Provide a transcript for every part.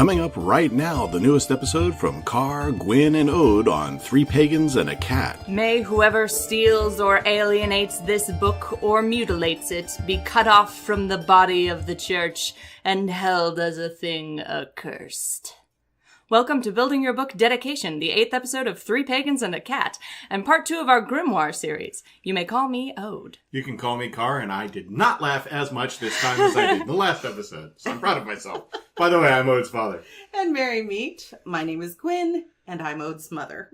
Coming up right now, the newest episode from Carr, Gwyn, and Ode on Three Pagans and a Cat. May whoever steals or alienates this book or mutilates it be cut off from the body of the church and held as a thing accursed. Welcome to Building Your Book Dedication, the 8th episode of Three Pagans and a Cat, and part 2 of our Grimoire series. You may call me Ode. You can call me Carr, and I did not laugh as much this time as I did in the last episode, so I'm proud of myself. By the way, I'm Ode's father. And merry meet. My name is Gwyn, and I'm Ode's mother.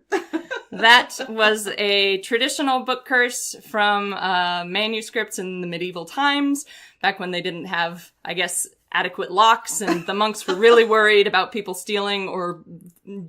That was a traditional book curse from manuscripts in the medieval times, back when they didn't have, I guess, adequate locks, and the monks were really worried about people stealing or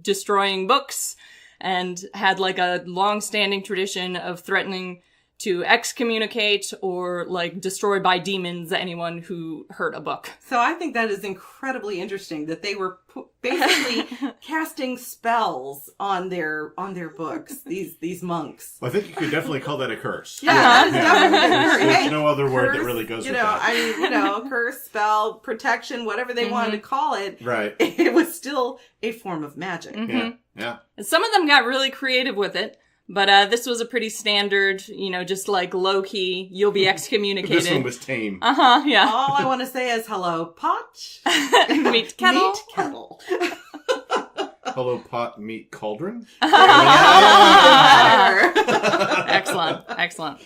destroying books, and had like a long-standing tradition of threatening to excommunicate or like destroy by demons anyone who hurt a book. So I think that is incredibly interesting that they were basically casting spells on their books. These monks. Well, I think you could definitely call that a curse. Yeah, that is definitely a curse. There's Hey, no other word curse, that really goes with that. I mean, curse, spell, protection, whatever they wanted to call it. Right. It was still a form of magic. Yeah. Some of them got really creative with it, but this was a pretty standard, just like low-key, you'll be excommunicated. This one was tame. Yeah. All I want to say is hello, pot. Meet kettle. Meet kettle. Hello, pot, meat, cauldron. Excellent.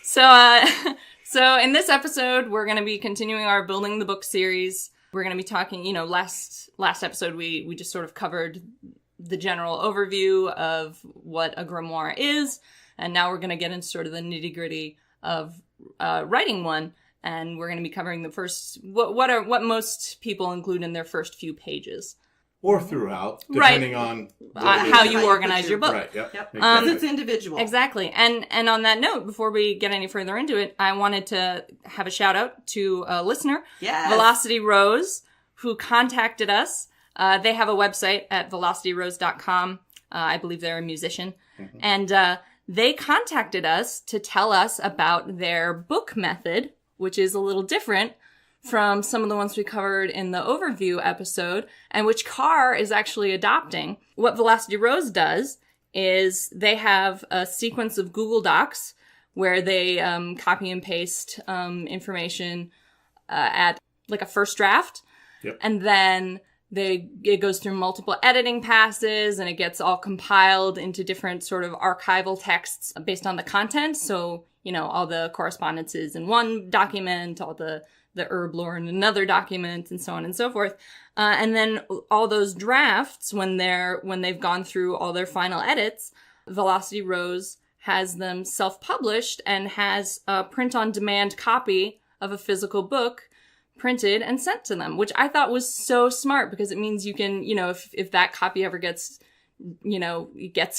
So in this episode, we're going to be continuing our Building the Book series. We're going to be talking, last episode we just sort of covered the general overview of what a grimoire is, and now we're going to get into sort of the nitty-gritty of writing one, and we're going to be covering the first what most people include in their first few pages. Or throughout, depending on how you organize your book. Right, yep. Because it's individual. Exactly. And on that note, before we get any further into it, I wanted to have a shout out to a listener, Yes. Velocity Rose, who contacted us. They have a website at velocityrose.com. I believe they're a musician. Mm-hmm. And they contacted us to tell us about their book method, which is a little different from some of the ones we covered in the overview episode, and which Carr is actually adopting. What Velocity Rose does is they have a sequence of Google Docs where they copy and paste information at like a first draft. Yep. And then it goes through multiple editing passes, and it gets all compiled into different sort of archival texts based on the content. So, all the correspondences in one document, all the herb lore in another document, and so on and so forth. And then all those drafts, when they've gone through all their final edits, Velocity Rose has them self-published and has a print-on-demand copy of a physical book printed and sent to them, which I thought was so smart, because it means you can, if that copy ever gets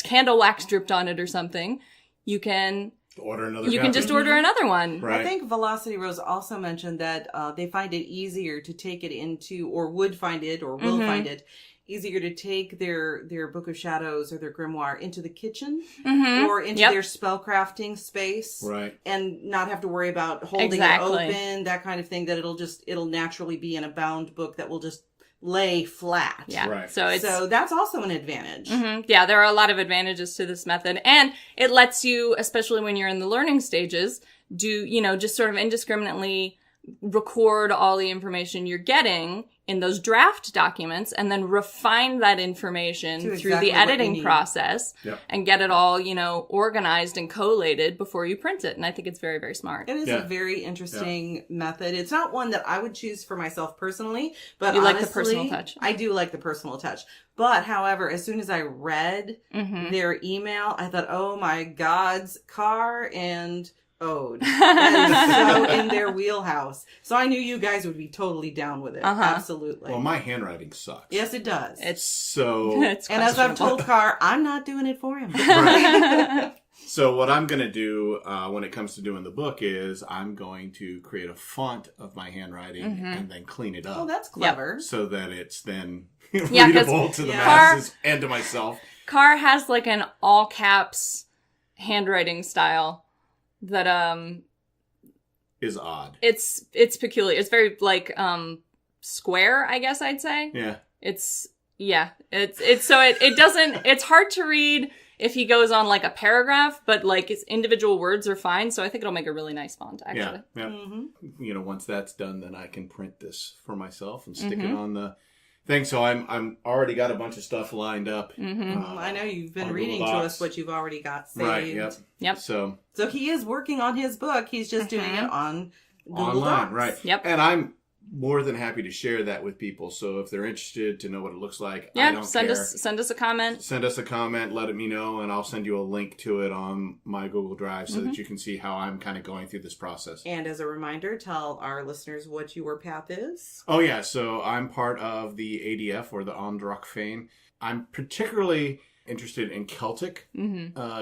candle wax dripped on it or something, you can order another. You can just order another one. Right. I think Velocity Rose also mentioned that they find it easier to take it into, or would find it, or will find it easier to take their Book of Shadows or their grimoire into the kitchen or into their spellcrafting space, right? And not have to worry about holding it open, that kind of thing. That it'll naturally be in a bound book that will just lay flat. Yeah. Right. So that's also an advantage. Mm-hmm. Yeah, there are a lot of advantages to this method, and it lets you, especially when you're in the learning stages, do, just sort of indiscriminately record all the information you're getting in those draft documents, and then refine that information through the editing process, and get it all, organized and collated before you print it. And I think it's very, very smart. It is a very interesting method. It's not one that I would choose for myself personally, but you honestly, like the personal touch. I do like the personal touch. But however, as soon as I read their email, I thought, oh my gods, Carr and Ode. That is so in their wheelhouse. So I knew you guys would be totally down with it. Absolutely. Well, my handwriting sucks. Yes, it does. It's and as I've told Carr, I'm not doing it for him. Right. So what I'm going to do when it comes to doing the book is I'm going to create a font of my handwriting and then clean it up. Oh, that's clever. So that it's then readable to the masses and to myself. Carr has like an all caps handwriting style that is odd. It's peculiar. It's very like square, I guess I'd say. Yeah. It's hard to read if he goes on like a paragraph, but like his individual words are fine. So I think it'll make a really nice font, actually. Yeah. Mm-hmm. Once that's done, then I can print this for myself and stick it on the thing. So I'm already got a bunch of stuff lined up. I know you've been reading to us what you've already got saved. Right. Yep. So he is working on his book. He's just doing it on Google online, Docs. right? Yep. And I'm more than happy to share that with people. So if they're interested to know what it looks like, I don't send care. Send us a comment. Send us a comment, let me know, and I'll send you a link to it on my Google Drive so that you can see how I'm kind of going through this process. And as a reminder, tell our listeners what your path is. Oh, yeah. So I'm part of the ADF, or the Androchfane. I'm particularly interested in Celtic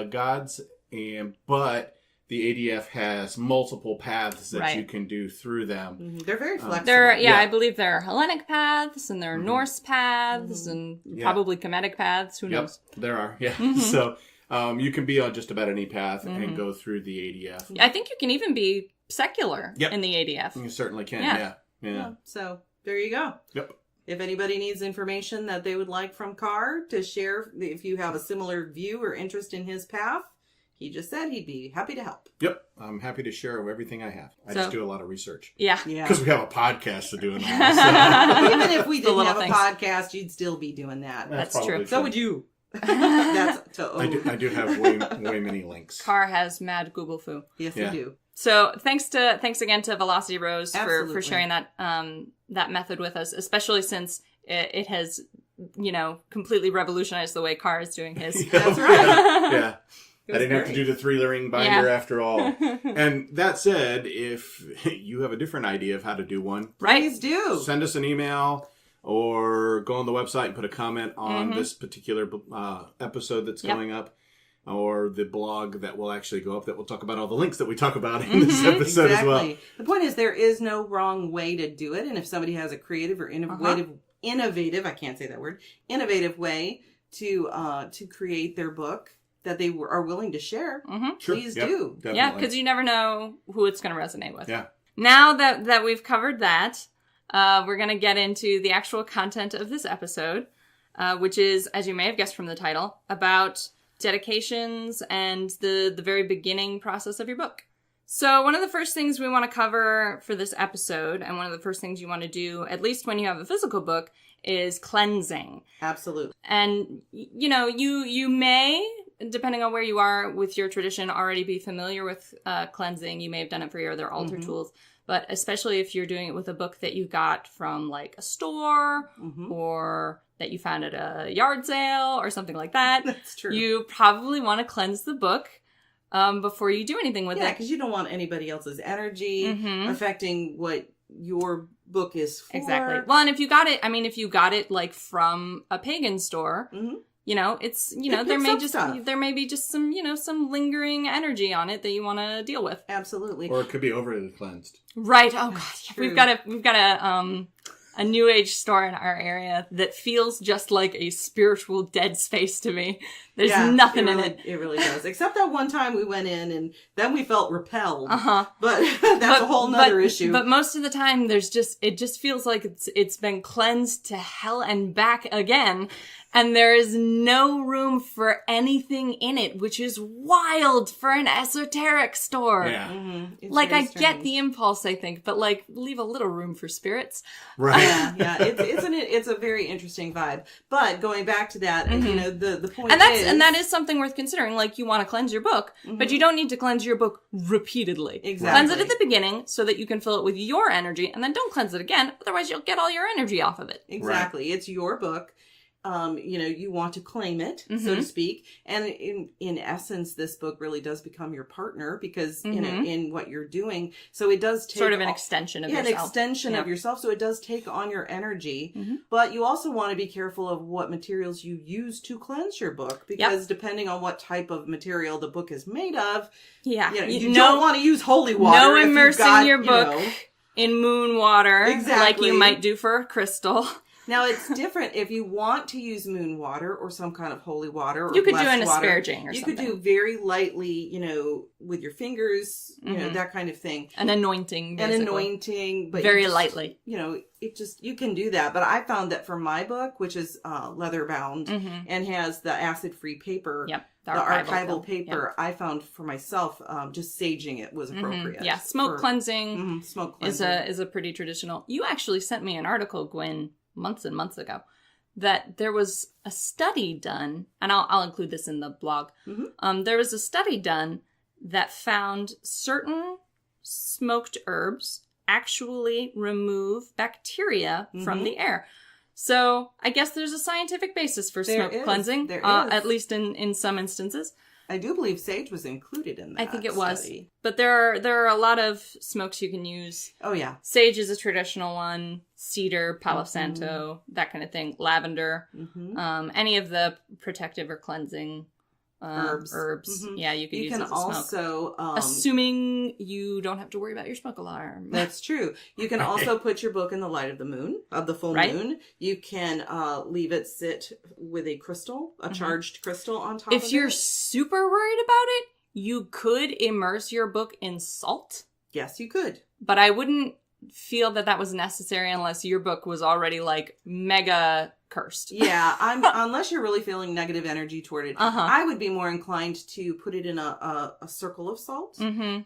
gods, but the ADF has multiple paths that you can do through them. They're very flexible. I believe there are Hellenic paths, and there are Norse paths, and probably Kemetic paths. Who knows? There are, So you can be on just about any path and go through the ADF. I think you can even be secular in the ADF. You certainly can, yeah. So there you go. Yep. If anybody needs information that they would like from Carr to share, if you have a similar view or interest in his path, he just said he'd be happy to help. Yep. I'm happy to share everything I have. I just do a lot of research. Yeah. Because we have a podcast to do and all. So. Even if we didn't have a podcast, you'd still be doing that. That's true. So would you. That's I do have way many links. Carr has mad Google foo. Yes, I do. So thanks again to Velocity Rose for sharing that method with us, especially since it has, completely revolutionized the way Carr is doing his. That's right. Yeah. I didn't have to do the 3-ring binder after all. And that said, if you have a different idea of how to do one, please do. Send us an email or go on the website and put a comment on this particular episode that's going up, or the blog that will actually go up that will talk about all the links that we talk about in this episode as well. The point is, there is no wrong way to do it. And if somebody has a creative or innovative, I can't say that word, innovative way to create their book that they are willing to share, please do. Definitely. Yeah, because you never know who it's going to resonate with. Yeah. Now that we've covered that, we're going to get into the actual content of this episode, which is, as you may have guessed from the title, about dedications and the very beginning process of your book. So one of the first things we want to cover for this episode, and one of the first things you want to do, at least when you have a physical book, is cleansing. Absolutely. And, you may, depending on where you are with your tradition, already be familiar with cleansing. You may have done it for your other altar tools. But especially if you're doing it with a book that you got from like a store or that you found at a yard sale or something like that. That's true. You probably want to cleanse the book before you do anything with it. Yeah, because you don't want anybody else's energy affecting what your book is for. Exactly. Well, and if you got it like from a pagan store, it's, there may be just some lingering energy on it that you want to deal with. Absolutely. Or it could be overly cleansed. Right. Oh god. We've got a new age store in our area that feels just like a spiritual dead space to me. There's nothing in it. It really does. Except that one time we went in and then we felt repelled. But that's a whole nother issue. But most of the time it just feels like it's been cleansed to hell and back again. And there is no room for anything in it, which is wild for an esoteric store. Yeah. Like, I get the impulse, I think, but like, leave a little room for spirits. Right. Yeah. It's a very interesting vibe. But going back to that, the point and that is something worth considering. Like, you want to cleanse your book, but you don't need to cleanse your book repeatedly. Exactly. Cleanse it at the beginning so that you can fill it with your energy, and then don't cleanse it again. Otherwise, you'll get all your energy off of it. Exactly. Right. It's your book. You want to claim it, so to speak. And in essence, this book really does become your partner because, in what you're doing. So it does take... Sort of an extension of yourself. An extension of yourself. So it does take on your energy. But you also want to be careful of what materials you use to cleanse your book. Because depending on what type of material the book is made of, you don't want to use holy water. No immersing your book in moon water like you might do for a crystal. Now, it's different if you want to use moon water or some kind of holy water. Or you could do blessed an water, asparagine or you something. could do very lightly, with your fingers, that kind of thing. An anointing, basically. An anointing. But very lightly. You can do that. But I found that for my book, which is leather bound and has the acid-free paper, the archival paper, I found for myself, just saging it was appropriate. Yeah, smoke cleansing, smoke cleansing is a pretty traditional. You actually sent me an article, Gwyn, months and months ago, that there was a study done, and I'll include this in the blog. There was a study done that found certain smoked herbs actually remove bacteria from the air. So I guess there's a scientific basis for smoke cleansing, at least in some instances. I do believe sage was included in that. I think it study. was. But there are a lot of smokes you can use. Oh, yeah. Sage is a traditional one. Cedar, Palo Santo, that kind of thing. Lavender. Any of the protective or cleansing herbs. Yeah, you could use can as a also, smoke. Assuming you don't have to worry about your smoke alarm. That's true. You can also put your book in the light of the moon, of the full moon. You can leave it sit with a crystal, a charged crystal on top of it. If you're super worried about it, you could immerse your book in salt. Yes, you could. But I wouldn't feel that was necessary unless your book was already like mega cursed. Yeah, unless you're really feeling negative energy toward it. I would be more inclined to put it in a circle of salt and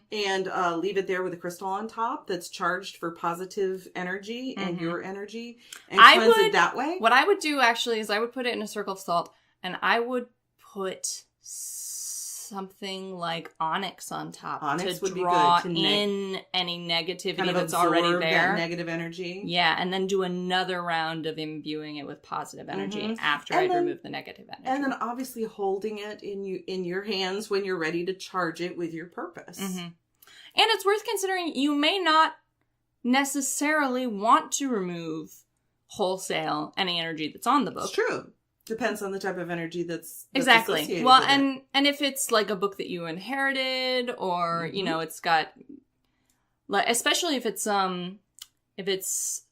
leave it there with a crystal on top that's charged for positive energy and your energy, and cleanse it that way. What I would do actually is I would put it in a circle of salt, and I would put something like onyx on top to draw in any negativity kind of that's already there. That negative energy. Yeah, and then do another round of imbuing it with positive energy after I'd remove the negative energy. And then obviously holding it in your hands when you're ready to charge it with your purpose. And it's worth considering you may not necessarily want to remove wholesale any energy that's on the book. It's true. Depends on the type of energy that's exactly. associated Well, with it. and if it's like a book that you inherited, or it's got, like, especially if it's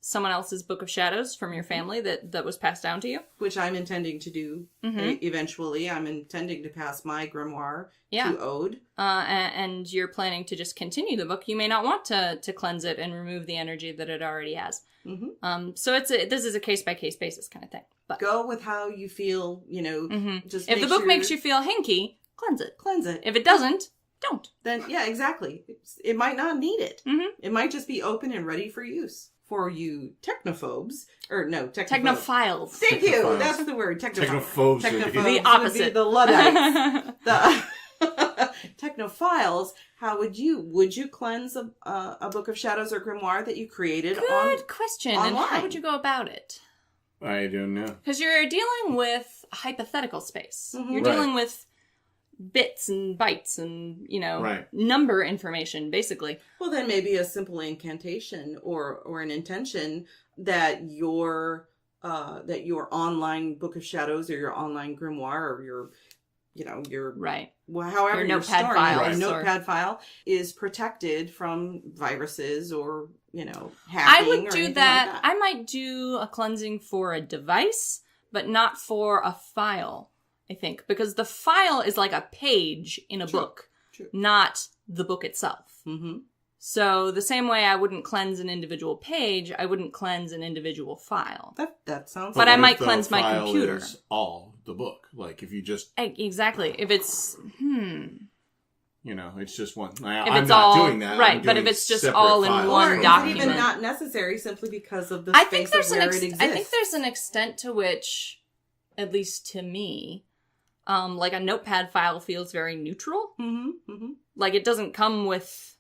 someone else's book of shadows from your family that was passed down to you, which I'm intending to do eventually. I'm intending to pass my grimoire to Ode. And you're planning to just continue the book. You may not want to cleanse it and remove the energy that it already has. So this is a case by case basis kind of thing. But go with how you feel. Just if the book makes you feel hinky, cleanse it. Cleanse it. If it doesn't, don't. Then yeah, exactly. It might not need it. It might just be open and ready for use. For you technophobes, technophiles. Thank you. That's the word. Technophobes. The opposite. The Luddites. The technophiles. How would you cleanse a book of shadows or grimoire that you created? Good question. Online. And how would you go about it? I don't know. Because you're dealing with a hypothetical space. You're dealing with bits and bytes and, number information, basically. Well, then maybe a simple incantation or an intention that your online book of shadows or your online grimoire or your however your you're notepad storing file, your notepad file is protected from viruses or hacking. I would do like that. I might do a cleansing for a device, but not for a file, I think, because the file is like a page in a book, not the book itself. So the same way I wouldn't cleanse an individual page, I wouldn't cleanse an individual file. That sounds. But I might cleanse my computer. Is all the book, like if you just exactly if it's it's just one. I'm not doing that, right? But if it's just all in one document, even not necessary, simply because of the space of where it exists. I think there's an extent to which, at least to me, like a notepad file feels very neutral. Like it doesn't come with.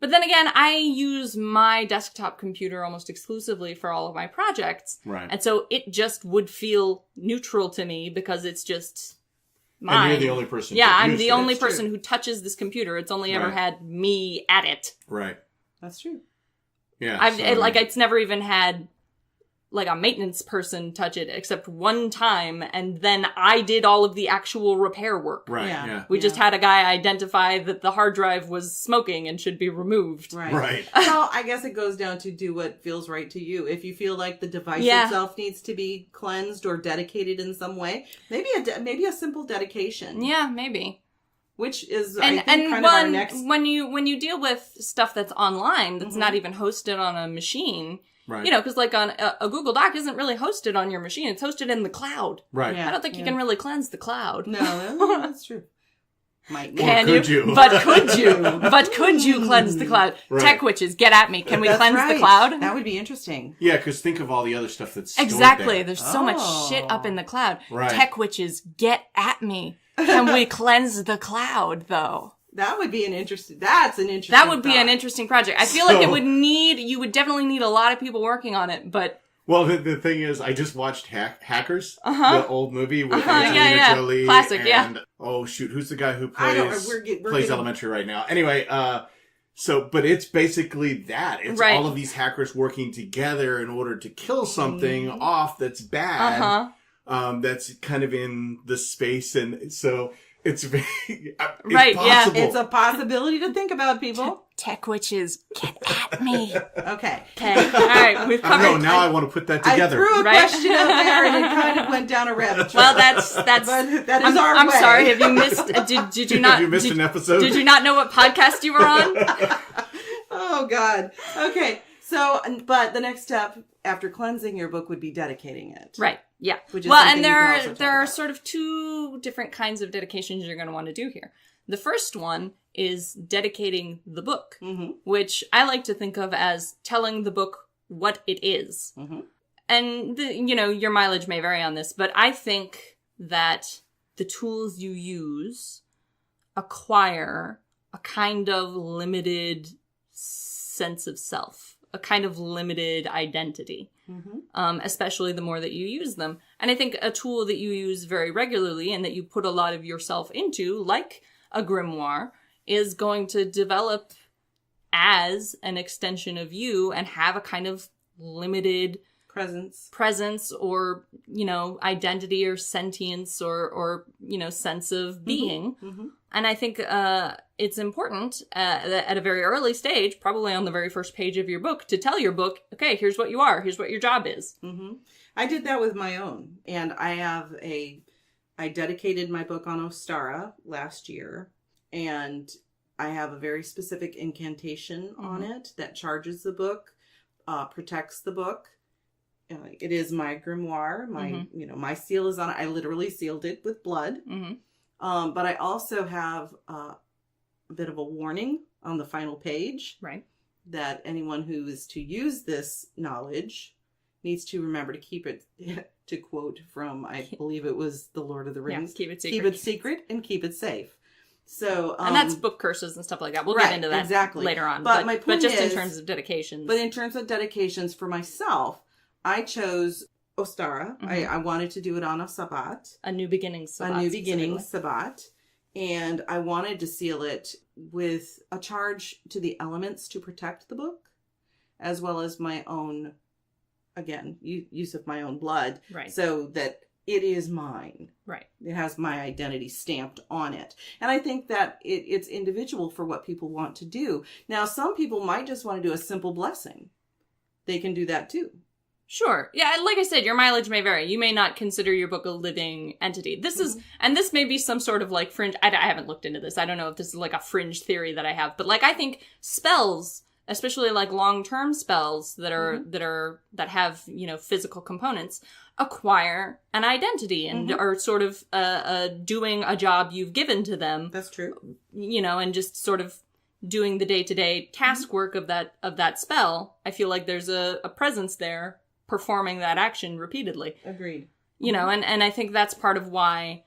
But then again, I use my desktop computer almost exclusively for all of my projects. Right. And so it just would feel neutral to me because it's just mine. And you're the only person. Yeah, I'm the only person who touches this computer. It's only ever had me at it. Right. That's true. Yeah. It's never even had like a maintenance person touch it except one time, and then I did all of the actual repair work. Right, Yeah. yeah. We just had a guy identify that the hard drive was smoking and should be removed. Right. Well, I guess it goes down to do what feels right to you. If you feel like the device itself needs to be cleansed or dedicated in some way, maybe a simple dedication. Yeah, maybe. Which is, And I think, kind of our next... when you deal with stuff that's online, that's not even hosted on a machine, Right. you know, because like on a Google Doc isn't really hosted on your machine; it's hosted in the cloud. Right. Yeah. I don't think you can really cleanse the cloud. No, that's true. Might Can could you? But could you? But could you cleanse the cloud? Right. Tech witches, get at me. Can we That's cleanse right. the cloud? That would be interesting. Yeah, because think of all the other stuff that's stored Exactly. there. There's so much shit up in the cloud. Right. Tech witches, get at me. Can we cleanse the cloud, though? That would be an interesting... That's an interesting That would be an thought. interesting project. I feel like you would definitely need a lot of people working on it, but... Well, the thing is, I just watched Hackers, the old movie with Angelina yeah. Jolie. Classic, and, yeah. oh, shoot, who's the guy who I don't- plays we're plays getting- Elementary right now? Anyway, but it's basically that. It's Right. all of these hackers working together in order to kill something off that's bad. That's kind of in the space, and so it's very it's Right, yeah. possible. It's a possibility to think about, people. Tech witches, get at me. Okay. Okay. All right. We've I covered... don't know, now I want to put that I together. threw a Right? question out there and it kind of went down a rabbit trail. Well, that's... But that is I'm, our I'm way. sorry. Have you missed... Did you not... Have you missed an episode? Did you not know what podcast you were on? Oh, God. Okay. So, but the next step after cleansing your book would be dedicating it. Right. Yeah. Which is well, something and we can also talk there are about. sort of two different kinds of dedications you're going to want to do here. The first one is dedicating the book, which I like to think of as telling the book what it is. And, your mileage may vary on this, but I think that the tools you use acquire a kind of limited sense of self, a kind of limited identity, especially the more that you use them. And I think a tool that you use very regularly and that you put a lot of yourself into, like a grimoire, is going to develop as an extension of you and have a kind of limited presence or, identity or sentience or sense of being. And I think it's important at a very early stage, probably on the very first page of your book, to tell your book, okay, here's what you are. Here's what your job is. I did that with my own. And I dedicated my book on Ostara last year. And I have a very specific incantation on it that charges the book, protects the book. It is my grimoire. My seal is on it. I literally sealed it with blood. But I also have a bit of a warning on the final page. Right. That anyone who is to use this knowledge needs to remember to keep it, to quote from, I believe it was The Lord of the Rings. Yeah, keep it secret. Keep it secret and keep it safe. So, and that's book curses and stuff like that. We'll get into that later on. But my point just is, in terms of dedications. But in terms of dedications for myself, I chose Ostara. I wanted to do it on a Sabbat. A new beginning Sabbat. A new beginning Sabbat. And I wanted to seal it with a charge to the elements to protect the book, as well as my own, again, use of my own blood. Right. So that it is mine. Right. It has my identity stamped on it. And I think that it's individual for what people want to do. Now, some people might just want to do a simple blessing. They can do that too. Sure. Yeah, like I said, your mileage may vary. You may not consider your book a living entity. This is, and this may be some sort of like fringe, I haven't looked into this. I don't know if this is like a fringe theory that I have, but like I think spells, especially like long-term spells that that have, physical components, acquire an identity and are sort of doing a job you've given to them. That's true. And just sort of doing the day-to-day task work of that spell. I feel like there's a presence there performing that action repeatedly. Agreed. And I think that's part of why,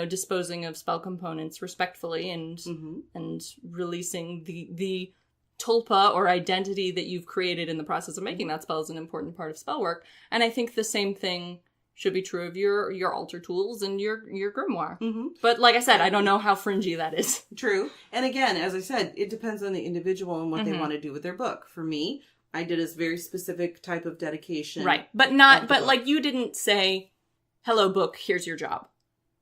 disposing of spell components respectfully and releasing the tulpa or identity that you've created in the process of making that spell is an important part of spell work. And I think the same thing should be true of your altar tools and your grimoire. But like I said, I don't know how fringy that is. True. And again, as I said, it depends on the individual and what they want to do with their book. For me, I did a very specific type of dedication. Right. But like you didn't say, hello book, here's your job.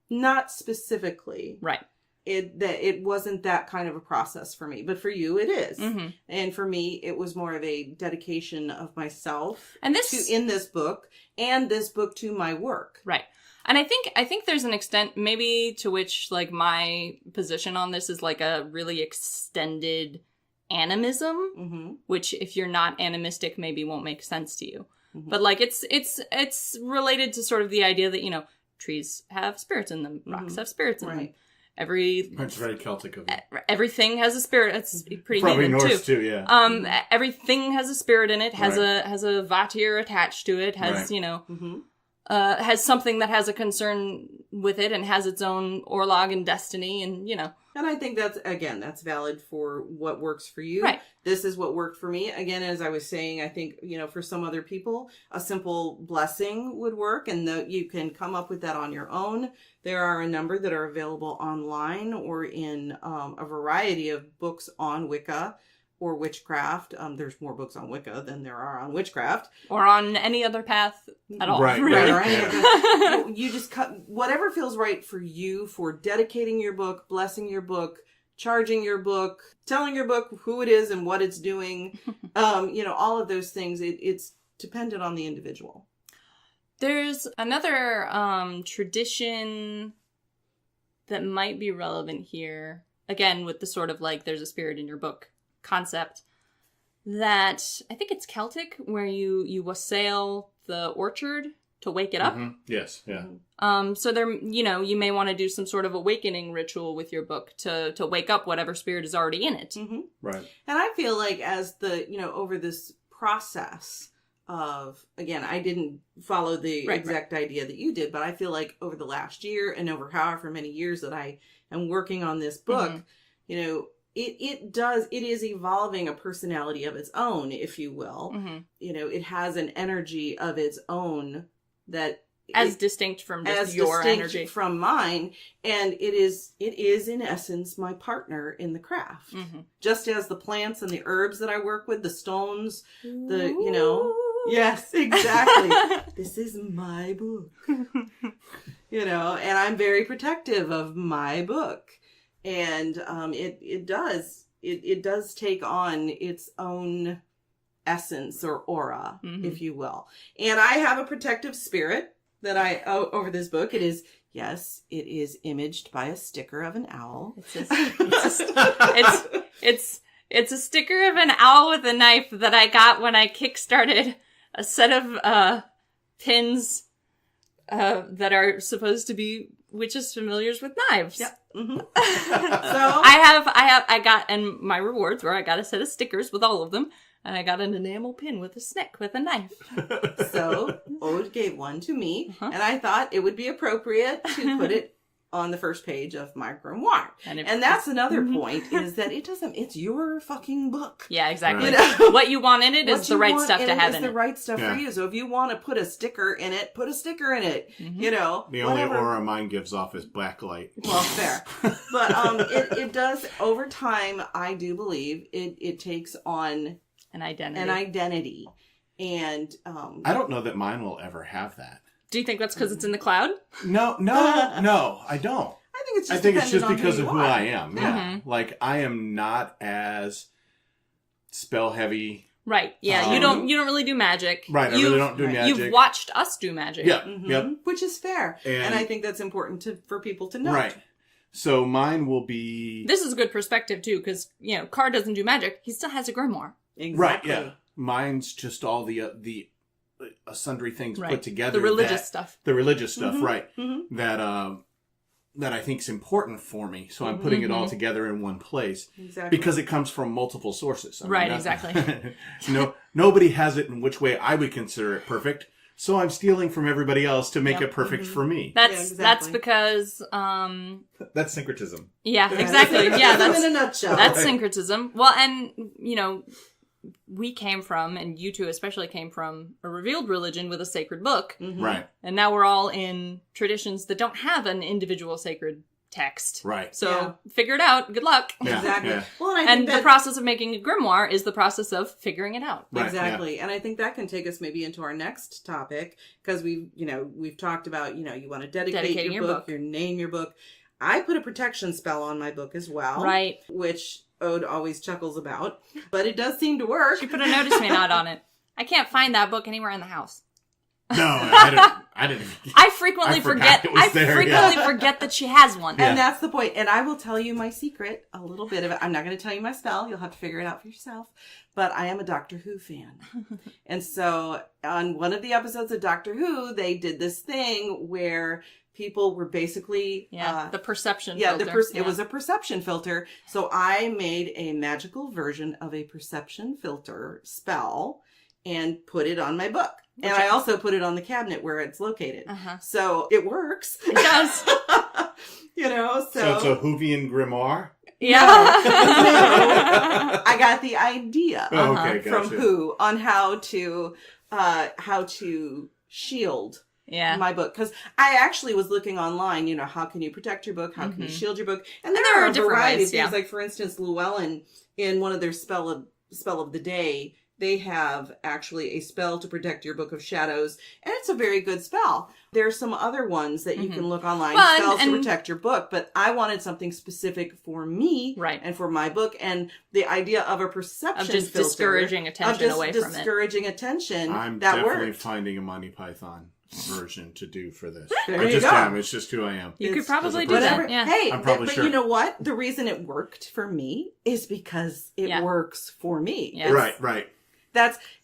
Not specifically. Right. It wasn't that kind of a process for me, but for you it is. Mm-hmm. And for me, it was more of a dedication of myself in this book and this book to my work. Right. And I think there's an extent maybe to which like my position on this is like a really extended animism, which if you're not animistic maybe won't make sense to you. But like it's related to sort of the idea that, you know, trees have spirits in them, rocks have spirits in them. It's very Celtic of you. Everything has a spirit. It's pretty probably heathen Norse too, yeah. Everything has a spirit in it. Has a vatir attached to it. Has you know, has something that has a concern with it and has its own orlog and destiny, and you know. And I think that's valid for what works for you. Right. This is what worked for me. Again, as I was saying, I think, you know, for some other people, a simple blessing would work, and you can come up with that on your own. There are a number that are available online or in a variety of books on Wicca or witchcraft. There's more books on Wicca than there are on witchcraft. Or on any other path at all. Right, really. Or any other. You just cut whatever feels right for you for dedicating your book, blessing your book, charging your book, telling your book who it is and what it's doing. You know, all of those things. It's dependent on the individual. There's another tradition that might be relevant here. Again, with the sort of like, there's a spirit in your book concept, that I think it's Celtic, where you wassail the orchard to wake it up. Yes, yeah. So there, you know, you may want to do some sort of awakening ritual with your book to wake up whatever spirit is already in it. Right. And I feel like as over this process of, again, I didn't follow the exact idea that you did, but I feel like over the last year and over however many years that I am working on this book, you know, it is evolving a personality of its own, if you will. You know, it has an energy of its own that distinct from just your energy from mine, and it is in essence my partner in the craft. Just as the plants and the herbs that I work with, the stones, you know, yes, exactly. This is my book. You know, and I'm very protective of my book. And it does take on its own essence or aura, if you will. And I have a protective spirit that over this book. It is imaged by a sticker of an owl. It's a sticker of an owl with a knife that I got when I kickstarted a set of pins that are supposed to be witches familiars with knives. Yep. So I got, and my rewards were I got a set of stickers with all of them, and I got an enamel pin with a snake with a knife. So Ode gave one to me, and I thought it would be appropriate to put it on the first page of my grimoire. And that's another point, is that it's your fucking book. Yeah, exactly. You know? What you want in it is the right stuff to have in it. Is the right stuff for you. So if you want to put a sticker in it, put a sticker in it. You know, the only aura mine gives off is black light. Well, fair. But it does, over time, I do believe, it takes on an identity. And I don't know that mine will ever have that. Do you think that's because it's in the cloud? No, I don't. I think it's just because of who I am. Yeah. Like, I am not as spell heavy. Right. Yeah. You don't really do magic. Right. I really don't do magic. You've watched us do magic. Yeah. Yep. Which is fair. And I think that's important for people to know. Right. So mine will be... This is a good perspective, too, because, you know, Carr doesn't do magic. He still has a grimoire. Exactly. Right, yeah. Mine's just all the sundry things put together. The religious stuff. The religious stuff, right. That I think is important for me. So I'm putting it all together in one place. Exactly. Because it comes from multiple sources. I mean, exactly. Nobody has it in which way I would consider it perfect. So I'm stealing from everybody else to make it perfect for me. That's because that's syncretism. Yeah, exactly. Yeah, that's in a nutshell. That's syncretism. Well, and you know, we came from, and you two especially came from, a revealed religion with a sacred book. Right. And now we're all in traditions that don't have an individual sacred text. Right. So figure it out. Good luck. Yeah, Exactly. yeah. Well, and I think And the process of making a grimoire is the process of figuring it out. Right, exactly. And I think that can take us maybe into our next topic, because we've talked about, you want to dedicate your book, you name your book. I put a protection spell on my book as well. Right. Which Ode always chuckles about, but it does seem to work. She put a notice me not on it. I can't find that book anywhere in the house. No, I didn't. I frequently forgot forget. it was there, forget that she has one. And that's the point. And I will tell you my secret, a little bit of it. I'm not going to tell you my spell. You'll have to figure it out for yourself. But I am a Doctor Who fan. And so on one of the episodes of Doctor Who, they did this thing where people were basically... the perception filter. It was a perception filter. So I made a magical version of a perception filter spell and put it on my book. And I also put it on the cabinet where it's located. So it works. It does. So it's a Whovian grimoire? Yeah. No. I got the idea Oh, okay, from gotcha. Who on how to shield my book. Because I actually was looking online, how can you protect your book? How can you shield your book? And there are a different variety ways, of things. Like, for instance, Llewellyn, in one of their spell of the day, they have actually a spell to protect your book of shadows, and it's a very good spell. There are some other ones that you can look online, spells to protect your book, but I wanted something specific for me and for my book, and the idea of a perception of just filter, discouraging attention away from it. Discouraging attention. I'm that definitely worked. finding a Monty Python version to do for this. There I you just go. am. It's just who I am. You could It's probably do Whatever. that. Yeah. Hey, I'm probably but sure. you know what? The reason it worked for me is because it works for me. Yes. Right.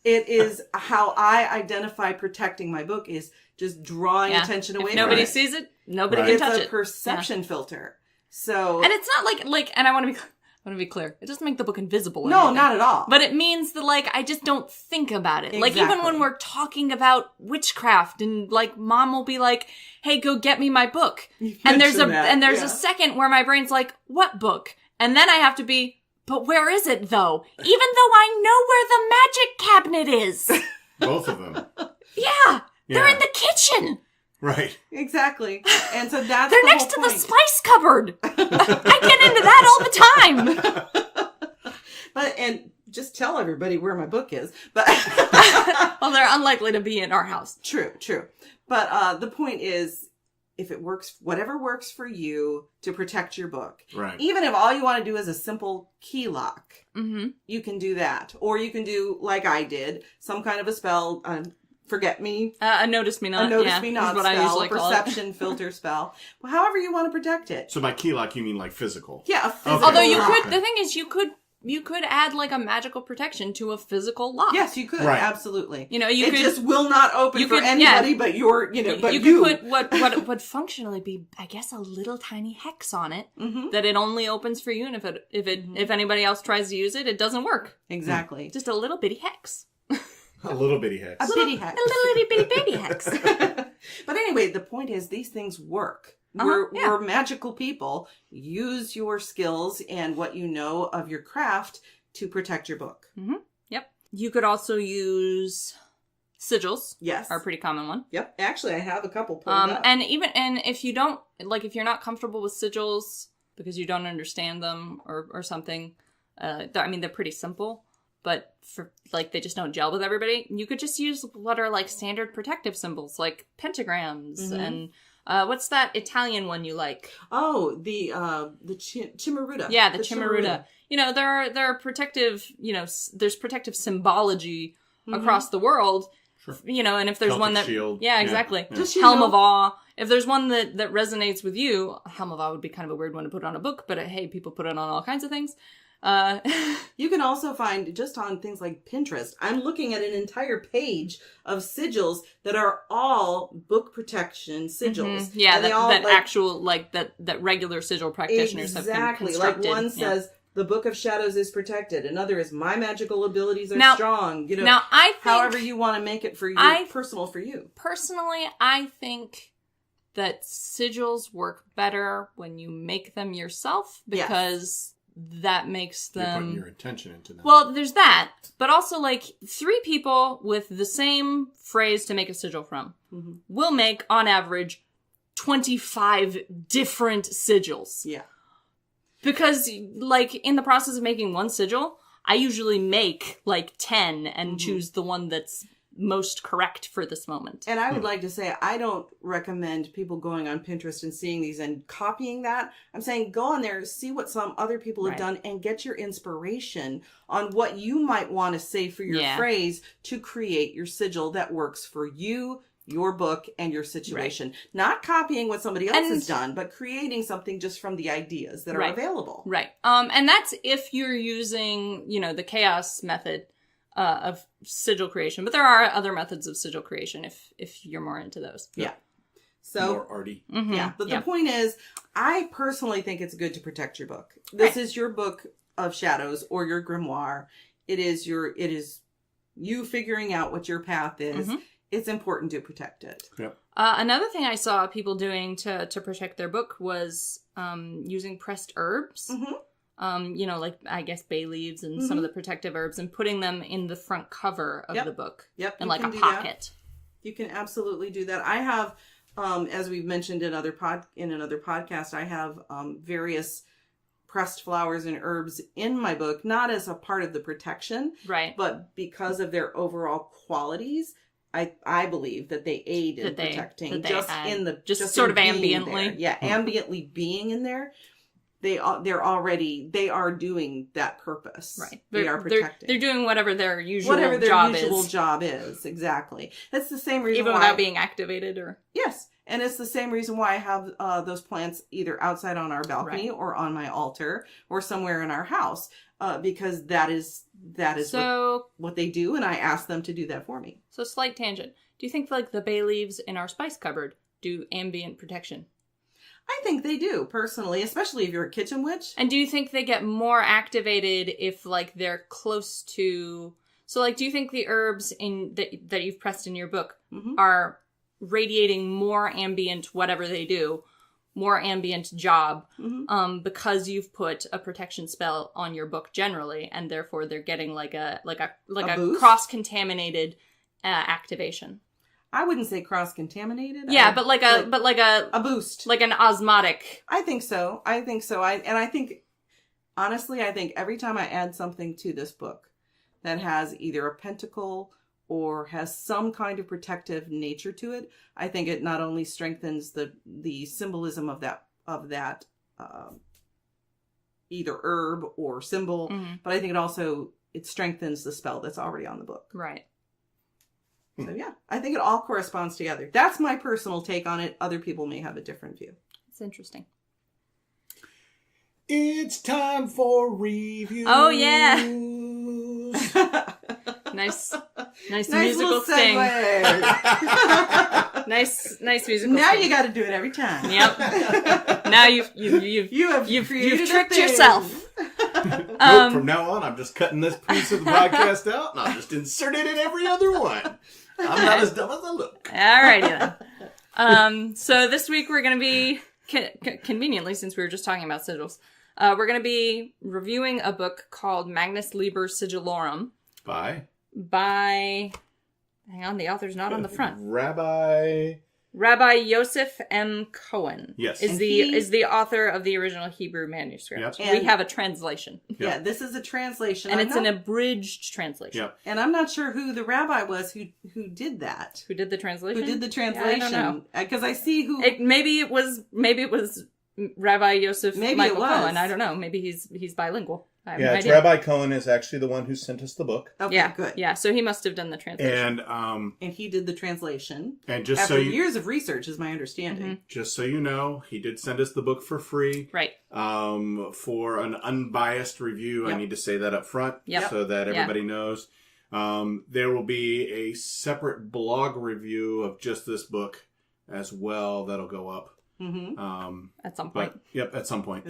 It is how I identify protecting my book, is just drawing attention away If from nobody it. sees it, nobody It's can touch a it. perception filter. So, And it's not like, and I want to be clear. It doesn't make the book invisible. Or no, anything. not at all. But it means that, I just don't think about it. Like, even Exactly. when we're talking about witchcraft and, Mom will be like, hey, go get me my book. And there's a second where my brain's like, what book? And then I have to be, but where is it, though? Even though I know where the magic cabinet is. Both of them. Yeah. They're in the kitchen. Right. Exactly. And so that's They're the next whole to the point. spice cupboard. I get into that all the time. And just tell everybody where my book is. But Well, they're unlikely to be in our house. True. But the point is, if it works, whatever works for you to protect your book. Right. Even if all you want to do is a simple key lock, you can do that. Or you can do, like I did, some kind of a spell, forget me. A notice me not. A notice me not is what spell, I usually a call perception filter spell. Well, however you want to protect it. So by key lock, you mean like physical? Yeah, a Okay. physical Although you lock. could, the thing is, you could add a magical protection to a physical lock. Yes, you could. Right. Absolutely. You it just will not open for anybody but your, but you could put what would functionally be, I guess, a little tiny hex on it that it only opens for you, and if anybody else tries to use it, it doesn't work. Exactly. Just a little bitty hex. A little bitty hex. A bitty hex. A little bitty baby hex. But anyway, the point is, these things work. We're magical people. Use your skills and what you know of your craft to protect your book. Mm-hmm. Yep. You could also use sigils. Yes. Are a pretty common one. Yep. Actually, I have a couple pulled up. And if you don't, if you're not comfortable with sigils because you don't understand them or something, they're pretty simple. But for they just don't gel with everybody. You could just use what are standard protective symbols, like pentagrams and what's that Italian one you like? Oh, the Chimaruta. Yeah, the Chimaruta. There are protective. There's protective symbology across the world. Sure. And if there's Celtic one that, shield. yeah, exactly. Yeah. Just, Helm of Awe. If there's one that resonates with you, Helm of Awe would be kind of a weird one to put on a book, but hey, people put it on all kinds of things. You can also find, just on things like Pinterest, I'm looking at an entire page of sigils that are all book protection sigils. Yeah, and they that regular sigil practitioners have exactly. constructed. Like one says, the Book of Shadows is protected. Another is, my magical abilities are Now- strong. Now, I think, however you want to make it for you, personal for you. Personally, I think that sigils work better when you make them yourself because that makes You're them... putting your attention into them. Well, there's that. But also, 3 people with the same phrase to make a sigil from will make, on average, 25 different sigils. Yeah. Because, like, in the process of making one sigil, I usually make, like, 10 and choose the one that's most correct for this moment. And I would like to say, I don't recommend people going on Pinterest and seeing these and copying that. I'm saying go on there, see what some other people have done, and get your inspiration on what you might want to say for your phrase to create your sigil that works for you, your book, and your situation. Not copying what somebody else has done, but creating something just from the ideas that are available. Right. And that's if you're using, the chaos method of sigil creation. But there are other methods of sigil creation if you're more into those. Yeah. So, more arty. Yeah. But the point is, I personally think it's good to protect your book. This is your book of shadows or your grimoire. It is you figuring out what your path is. It's important to protect it. Yep. Another thing I saw people doing to protect their book was using pressed herbs. Like, I guess, bay leaves and some of the protective herbs, and putting them in the front cover of the book. Yep. In like a pocket. You can absolutely do that. I have, as we've mentioned in another podcast, I have various pressed flowers and herbs in my book, not as a part of the protection, right? But because of their overall qualities, I believe that they aid in protecting just sort of ambiently. Yeah, ambiently being in there. They are doing that purpose. Right. They are protecting. They're doing whatever their usual job is. Exactly. That's the same reason even without being activated or. Yes. And it's the same reason why I have those plants either outside on our balcony or on my altar or somewhere in our house. Because that is what they do, and I ask them to do that for me. So, slight tangent. Do you think like the bay leaves in our spice cupboard do ambient protection? I think they do, personally, especially if you're a kitchen witch. And do you think they get more activated if, like, they're close to... So, like, do you think the herbs that you've pressed in your book are radiating more ambient, whatever they do, more ambient job, because you've put a protection spell on your book generally, and therefore they're getting like a cross-contaminated activation? I wouldn't say cross-contaminated. Yeah, but like a boost, like an osmotic. I think so. I think honestly, every time I add something to this book that has either a pentacle or has some kind of protective nature to it, I think it not only strengthens the symbolism of that either herb or symbol, but I think it strengthens the spell that's already on the book. Right. So yeah, I think it all corresponds together. That's my personal take on it. Other people may have a different view. It's interesting. It's time for reviews. Oh yeah. Nice musical sting. nice musical. Now sting. you got to do it every time. Yep. Now you've tricked yourself. Nope, from now on, I'm just cutting this piece of the podcast out, and I'll just insert it in every other one. I'm not as dumb as I look. Alrighty then. So this week we're going to be, conveniently, since we were just talking about sigils, we're going to be reviewing a book called Magnus Liber Sigilorum. By, hang on, the author's not on the front. Rabbi Yosef M. Cohen. Yes. Is the author of the original Hebrew manuscript. Yep. We have a translation. Yeah, this is a translation. And it's an abridged translation. Yep. And I'm not sure who the rabbi was who did that. Who did the translation? Yeah, I don't know. Because I see who... Maybe it was Rabbi Yosef Michael Cohen. I don't know. Maybe he's bilingual. It's Rabbi Cohen is actually the one who sent us the book. Okay, yeah, good. Yeah, so he must have done the translation. And he did the translation. And just after years of research, is my understanding. Mm-hmm. Just so you know, he did send us the book for free. Right. For an unbiased review. Yep. I need to say that up front so that everybody knows. There will be a separate blog review of just this book as well that'll go up. Mm-hmm. At some point. At some point.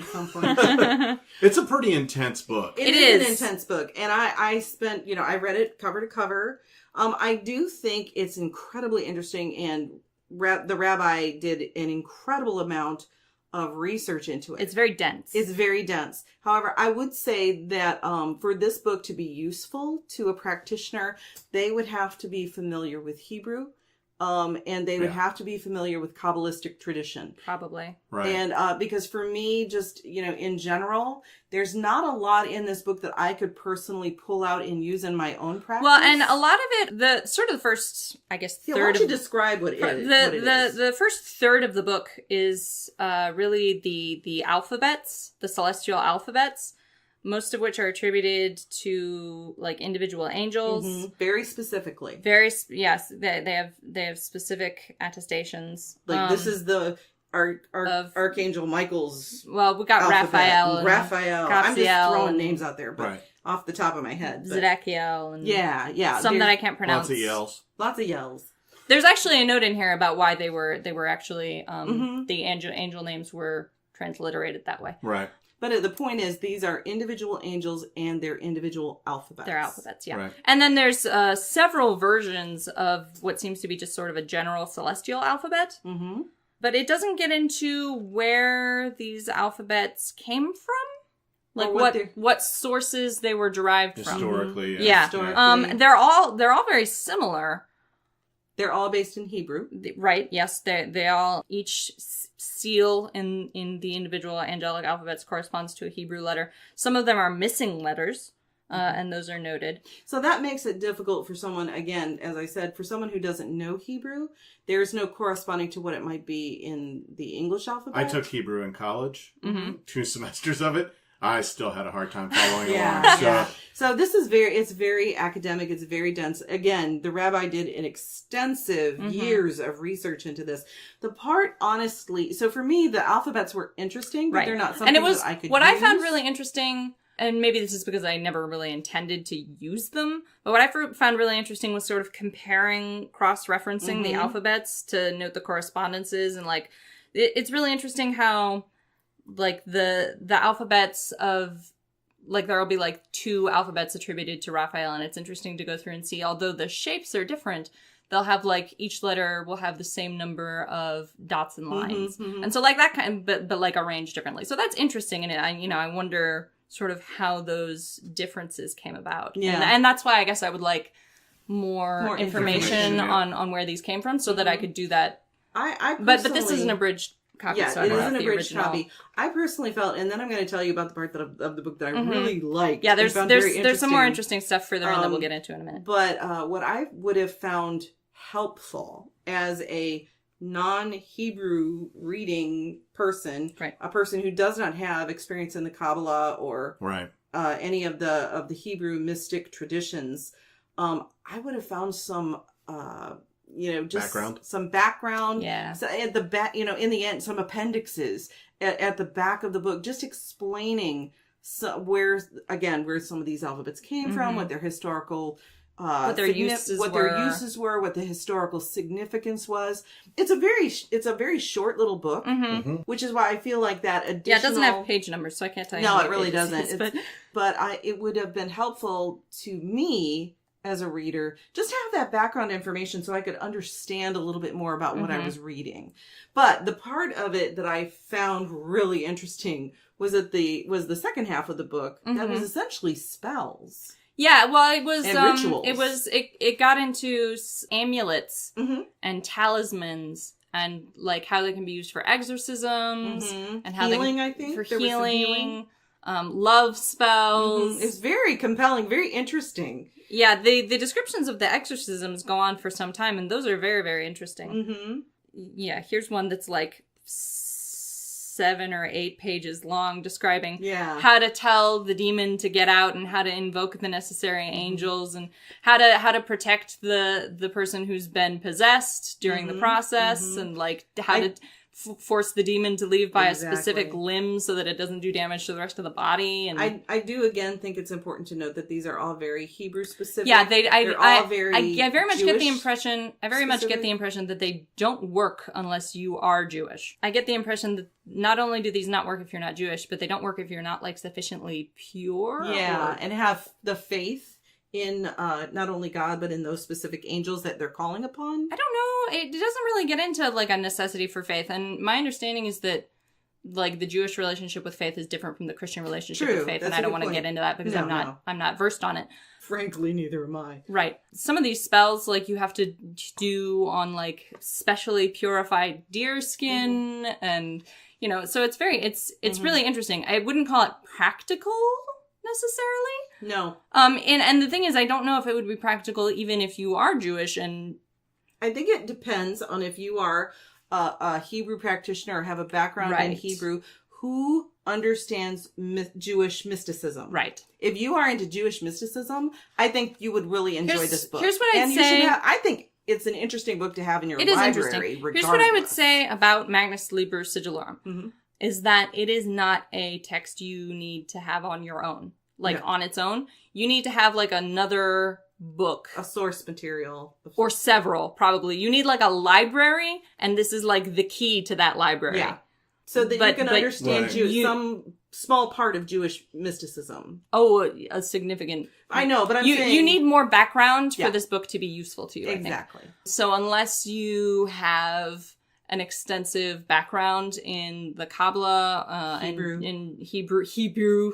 It's a pretty intense book. It is an intense book. And I spent, I read it cover to cover. I do think it's incredibly interesting, and the rabbi did an incredible amount of research into it. It's very dense. It's very dense. However, I would say that for this book to be useful to a practitioner, they would have to be familiar with Hebrew. and they would have to be familiar with Kabbalistic tradition. Probably. Right. And because for me, just, in general, there's not a lot in this book that I could personally pull out and use in my own practice. Well, and a lot of it, the sort of the first, I guess, Why third don't you of describe what it is? the first third of the book is really the alphabets, the celestial alphabets, most of which are attributed to like individual angels. Mm-hmm. Very specifically. Yes, they have specific attestations. Like this is the Archangel Michael's. Well, we got alphabet. Raphael. I'm just Cassiel throwing names out there, but Right. off the top of my head. But Zedekiel and yeah, some that I can't pronounce. Lots of yells. There's actually a note in here about why they were actually Mm-hmm. the angel names were transliterated that way. Right. But the point is, these are individual angels and their individual alphabets. Their alphabets, yeah. Right. And then there's several versions of what seems to be just sort of a general celestial alphabet. Mm-hmm. But it doesn't get into where these alphabets came from. Like Or what sources they were derived from. Historically, Yeah. Historically. They're all very similar. They're all based in Hebrew. Right, yes. They all, each seal in the individual angelic alphabets corresponds to a Hebrew letter. Some of them are missing letters, and those are noted. So that makes it difficult for someone, again, as I said, for someone who doesn't know Hebrew, there's no corresponding to what it might be in the English alphabet. I took Hebrew in college, Mm-hmm. 2 semesters of it. I still had a hard time following along. Yeah. So this is it's very academic. It's very dense. Again, the rabbi did an extensive years of research into this. The part, honestly, so for me, the alphabets were interesting, but they're not something that I could what use. I found really interesting, and maybe this is because I never really intended to use them, but what I found really interesting was sort of comparing, cross-referencing the alphabets to note the correspondences, and like, it's really interesting how like the alphabets of like there'll be like 2 alphabets attributed to Raphael, and it's interesting to go through and see, although the shapes are different, they'll have like each letter will have the same number of dots and lines. And so like that kind of, but like arranged differently. So that's interesting, and I wonder sort of how those differences came about. Yeah. And that's why I guess I would like more information yeah. on where these came from so that I could do that. I But this is an abridged copy. Yeah, so I it don't is have an the abridged original. copy. I personally felt, and then I'm going to tell you about the part of the book that I really liked. Yeah, and found very there's some more interesting. interesting stuff further in that we'll get into in a minute. But what I would have found helpful as a non-Hebrew reading person, Right. a person who does not have experience in the Kabbalah or Right. any of the Hebrew mystic traditions, I would have found some just some background. Yeah. So at the back, in the end, some appendixes at the back of the book, just explaining where some of these alphabets came from, what their historical, What their uses were, what the historical significance was. It's a very short little book, which is why I feel like that additional. Yeah, it doesn't have page numbers, so I can't tell you. No, how it many really pages doesn't. it is, But it would have been helpful to me as a reader just to have that background information so I could understand a little bit more about what I was reading. But the part of it that I found really interesting was the second half of the book that was essentially spells. Yeah, well, it was And rituals. It got into amulets and talismans and like how they can be used for exorcisms and how Healing, they I think for there was some healing, love spells. It's very compelling, very interesting. Yeah, the descriptions of the exorcisms go on for some time, and those are very, very interesting. Yeah, here's one that's like 7 or 8 pages long, describing how to tell the demon to get out and how to invoke the necessary angels and how to protect the person who's been possessed during the process and like how to force the demon to leave by a specific limb so that it doesn't do damage to the rest of the body. And I do again think it's important to note that these are all very Hebrew specific. yeah, I very much get the Jewish impression. I very much get the impression that they don't work unless you are Jewish. I get the impression that not only do these not work if you're not Jewish, but they don't work if you're not like sufficiently pure. Yeah, and have the faith in not only God but in those specific angels that they're calling upon. I don't know. It doesn't really get into like a necessity for faith. And my understanding is that like the Jewish relationship with faith is different from the Christian relationship with faith, and That's I a don't good want to point. get into that because No. I'm not versed on it. Frankly, neither am I. Right. Some of these spells, like, you have to do on, like, specially purified deer skin, and, you know, so it's really interesting. I wouldn't call it practical, necessarily. No. And the thing is, I don't know if it would be practical even if you are Jewish, and... I think it depends on if you are a Hebrew practitioner or have a background in Right. Hebrew who understands Jewish mysticism. Right. If you are into Jewish mysticism, I think you would really enjoy this book. Here's what I'd and say. I think it's an interesting book to have in your It is library. interesting. Here's what I would regardless. say about Magnus Liber Sigilorum, Mm-hmm. is that it is not a text you need to have on your own, like, No. on its own. You need to have, like, another book. A source material. Or several, probably. You need, like, a library, and this is, like, the key to that library. Yeah. So that you But- can but understand Right. some small part of Jewish mysticism. Oh, a significant... I know, but I'm you, saying... you need more background Yeah. for this book to be useful to you, I think. Exactly. So unless you have an extensive background in the Kabbalah, Hebrew. and in Hebrew,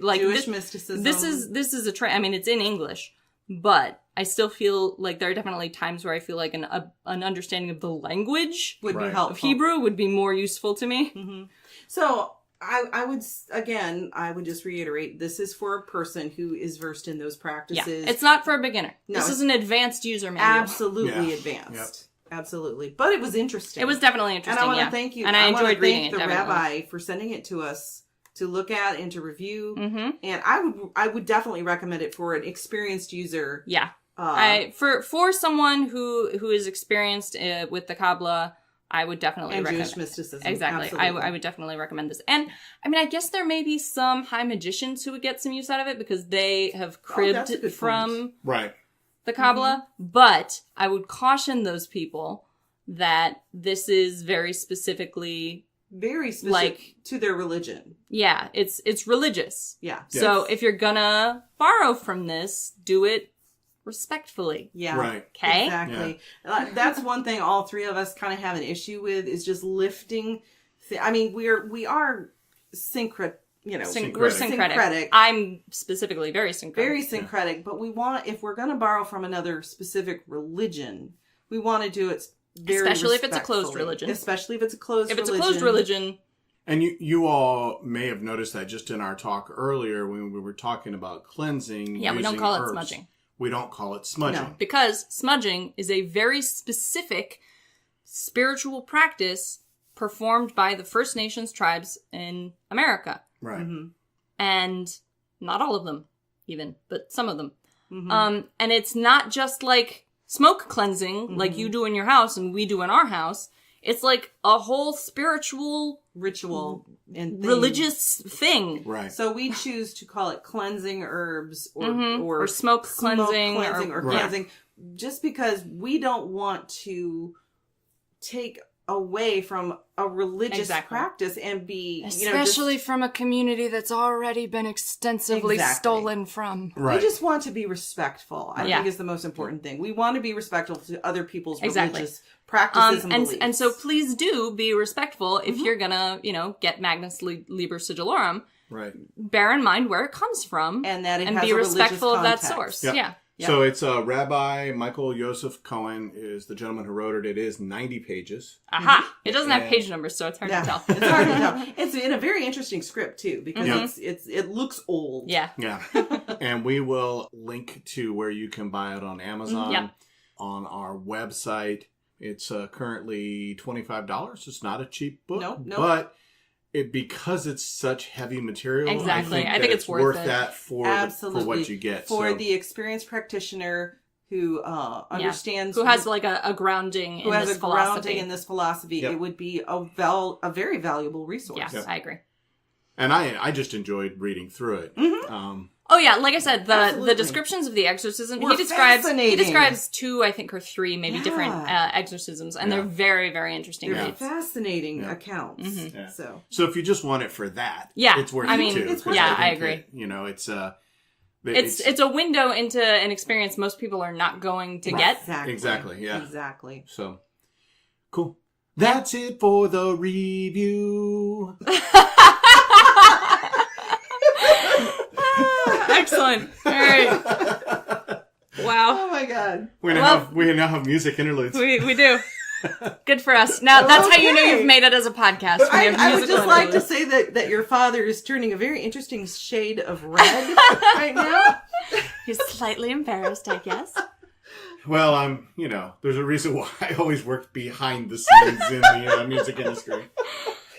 like Jewish this, mysticism. this is a I mean, it's in English, but I still feel like there are definitely times where I feel like an understanding of the language would Right. be of helpful. Hebrew would be more useful to me. Mm-hmm. So I would just reiterate, this is for a person who is versed in those Yeah, practices. it's not for a beginner. No, This it's is an advanced user manual. absolutely Yeah. advanced. Absolutely. But it was interesting. It was definitely And interesting. I want to yeah. thank you. and I wanna enjoyed reading thank it. the definitely. rabbi for sending it to us to look at and to review. Mm-hmm. And I would definitely recommend it for an experienced user. Yeah. For someone who is experienced with the Kabbalah, I would definitely and recommend Jewish mysticism. Exactly. Absolutely. I would definitely recommend this. And I mean, I guess there may be some high magicians who would get some use out of it because they have that's a cribbed good from point. Right. the Kabbalah. But I would caution those people that this is very specifically, Very specific like- to their religion. yeah, it's religious. Yeah. So if you're gonna borrow from this, do it respectfully. Yeah. Right. Okay? Exactly. That's one thing all three of us kind of have an issue with is just lifting. I mean, we are syncretic. We're Syncretic. syncretic. I'm specifically very syncretic. Very syncretic, but we want, if we're going to borrow from another specific religion, we want to do it very Especially if it's a closed respectfully. religion. Especially if it's a closed If it's religion. a closed religion, And you all may have noticed that just in our talk earlier when we were talking about cleansing. yeah, we don't using call it herbs. smudging. We don't call it smudging. No. Because smudging is a very specific spiritual practice performed by the First Nations tribes in America. Right. Mm-hmm. And not all of them, even, but some of them. Mm-hmm. And it's not just like smoke cleansing, like you do in your house and we do in our house. It's like a whole spiritual, Ritual and thing. religious thing. Right. So we choose to call it cleansing herbs Or smoke cleansing. or Right. cleansing, just because we don't want to take away from a religious Exactly. practice and be, Especially from a community that's already been extensively Exactly. stolen from. Right. we just want to be respectful. I Yeah. think is the most important thing. We want to be respectful to other people's Exactly. religious practices and beliefs. and so please do be respectful if you're gonna, get Magnus Liber Sigilorum. Right. Bear in mind where it comes from and that it and has be a religious respectful of that context. source. Yep. Yeah. Yeah. So it's Rabbi Michael Yosef Cohen is the gentleman who wrote it. It is 90 pages. Aha! It doesn't have And- page numbers, so it's hard Yeah, to tell. it's hard to tell. It's in a very interesting script too because Yeah. it looks old. Yeah. Yeah. And we will link to where you can buy it on Amazon, Yep. on our website. It's currently $25. It's not a cheap book. Nope. But because it's such heavy material, Exactly. I that think it's worth it. that for Absolutely. for what you get. For So- the experienced practitioner who understands, Who has like a grounding who in has this a philosophy. grounding in this philosophy, Yep. it would be a very valuable resource. Yes, Yep. I agree. And I just enjoyed reading through it. Mm-hmm. Oh yeah, like I said, the Absolutely. descriptions of the exorcism Were he describes fascinating. 2, I think, or 3 maybe different exorcisms, and they're very, very interesting They're reads. fascinating accounts. Mm-hmm. Yeah. So So if you just want it for that, Yeah, it's worth I it mean, too. it's worth 'cause it. Yeah, I think agree. that, It's a window into an experience most people are not going to get. Exactly. Exactly, yeah. Exactly. So, cool. That's it for the review. Excellent. All right. Wow. Oh my god. We now have music interludes. We do. Good for us. Now, that's how you know Okay. you've made it as a podcast. I would just like to say that your father is turning a very interesting shade of red right now. He's slightly embarrassed, I guess. Well, there's a reason why I always worked behind the scenes in the music industry.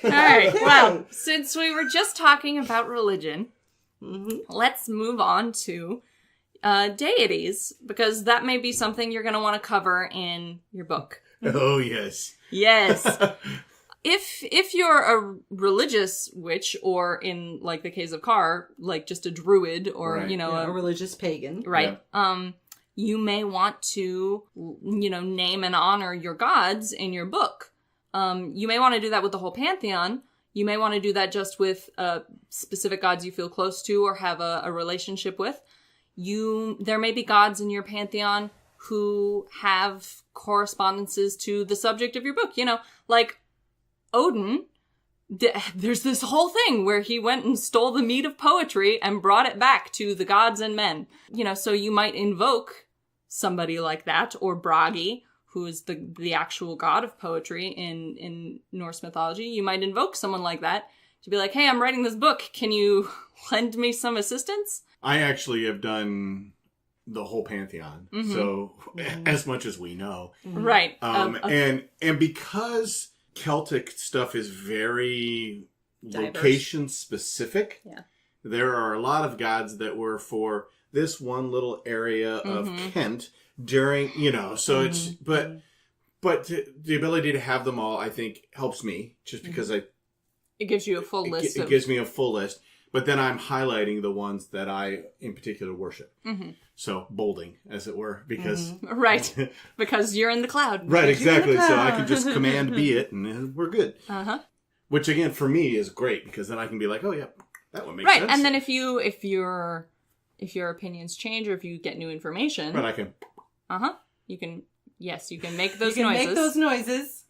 All right. Okay. Well, since we were just talking about religion, let's move on to deities, because that may be something you're going to want to cover in your book. Oh, yes. Yes. If you're a religious witch, or in like the case of Carr, like just a druid, or Right. A religious pagan. right, you may want to name and honor your gods in your book. You may want to do that with the whole pantheon. You may want to do that just with specific gods you feel close to or have a relationship with. There may be gods in your pantheon who have correspondences to the subject of your book. Like Odin, there's this whole thing where he went and stole the meat of poetry and brought it back to the gods and men. So you might invoke somebody like that, or Bragi, who is the actual god of poetry in Norse mythology. You might invoke someone like that to be like, hey, I'm writing this book. Can you lend me some assistance? I actually have done the whole pantheon, so as much as we know. Right. And because Celtic stuff is very Diverse. location specific, Yeah. there are a lot of gods that were for this one little area of Kent during, so it's, but the ability to have them all, I think, helps me, just because it gives you a full list. it gives me a full list. But then I'm highlighting the ones that I, in particular, worship. So, bolding, as it were, because... Right, because you're in the cloud. Right, exactly. cloud. So I can just command be it, and we're good. Uh-huh. Which, again, for me is great, because then I can be like, oh, yeah, that one makes Right, sense. and then if your opinions change, or if you get new information... But I can... Uh-huh. You can make those You can noises. make those noises.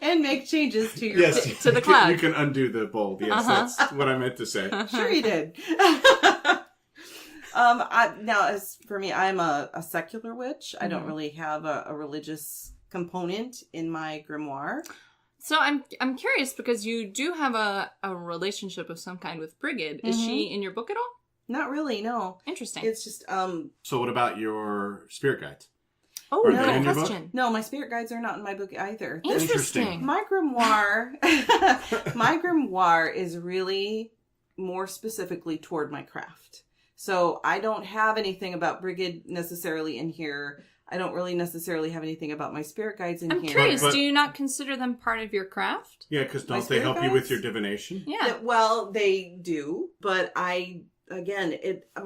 And make changes to your Yes, to the cloud. You can undo the bold. Yes, that's what I meant to say. Sure you did. Now, as for me, I'm a secular witch. I don't really have a religious component in my grimoire. So I'm curious, because you do have a relationship of some kind with Brigid. Is she in your book at all? Not really, no. Interesting. It's just, So what about your spirit guides? oh, Are good they in your book? question. no, my spirit guides are not in my book either. Interesting. My grimoire, is really more specifically toward my craft. So I don't have anything about Brigid necessarily in here. I don't really necessarily have anything about my spirit guides in I'm here. curious, But- do you not consider them part of your craft? Yeah, because My don't they spirit help you with guides? your divination? Yeah. Well, they do, but my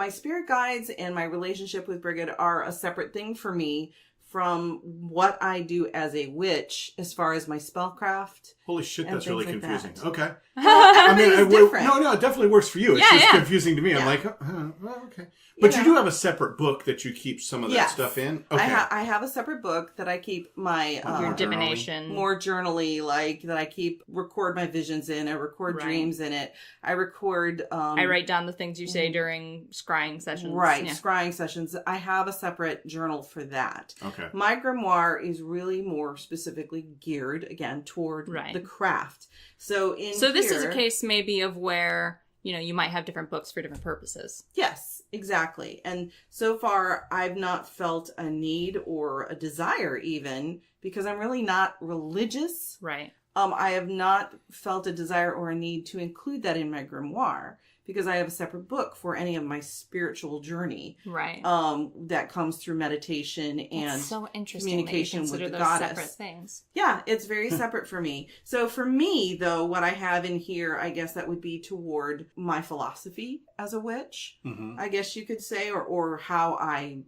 spirit guides and my relationship with Brigid are a separate thing for me from what I do as a witch as far as my spellcraft. Holy shit, And that's really things like confusing. that. Okay. Everybody's different. No, it definitely works for you. It's Yeah, just yeah. confusing to me. I'm Yeah. like, well, okay. But you know. do have a separate book that you keep some of that Yes. stuff in? Okay. I have a separate book that I keep my Your journaling. divination. more journally, like that I record my visions in. I record Right. dreams in it. I record. I write down the things you say during scrying sessions. Right, Yeah. scrying sessions. I have a separate journal for that. Okay. My grimoire is really more specifically geared, again, toward Right. the craft. So So this is a here- case maybe of where, you might have different books for different purposes. Yes, exactly. And so far, I've not felt a need or a desire even, because I'm really not religious. Right. I have not felt a desire or a need to include that in my grimoire, because I have a separate book for any of my spiritual journey. Right. That comes through meditation and It's so interesting communication that you with consider the those goddess. separate things. yeah, it's very separate for me. So for me, though, what I have in here, I guess that would be toward my philosophy as a witch, I guess you could say, or how I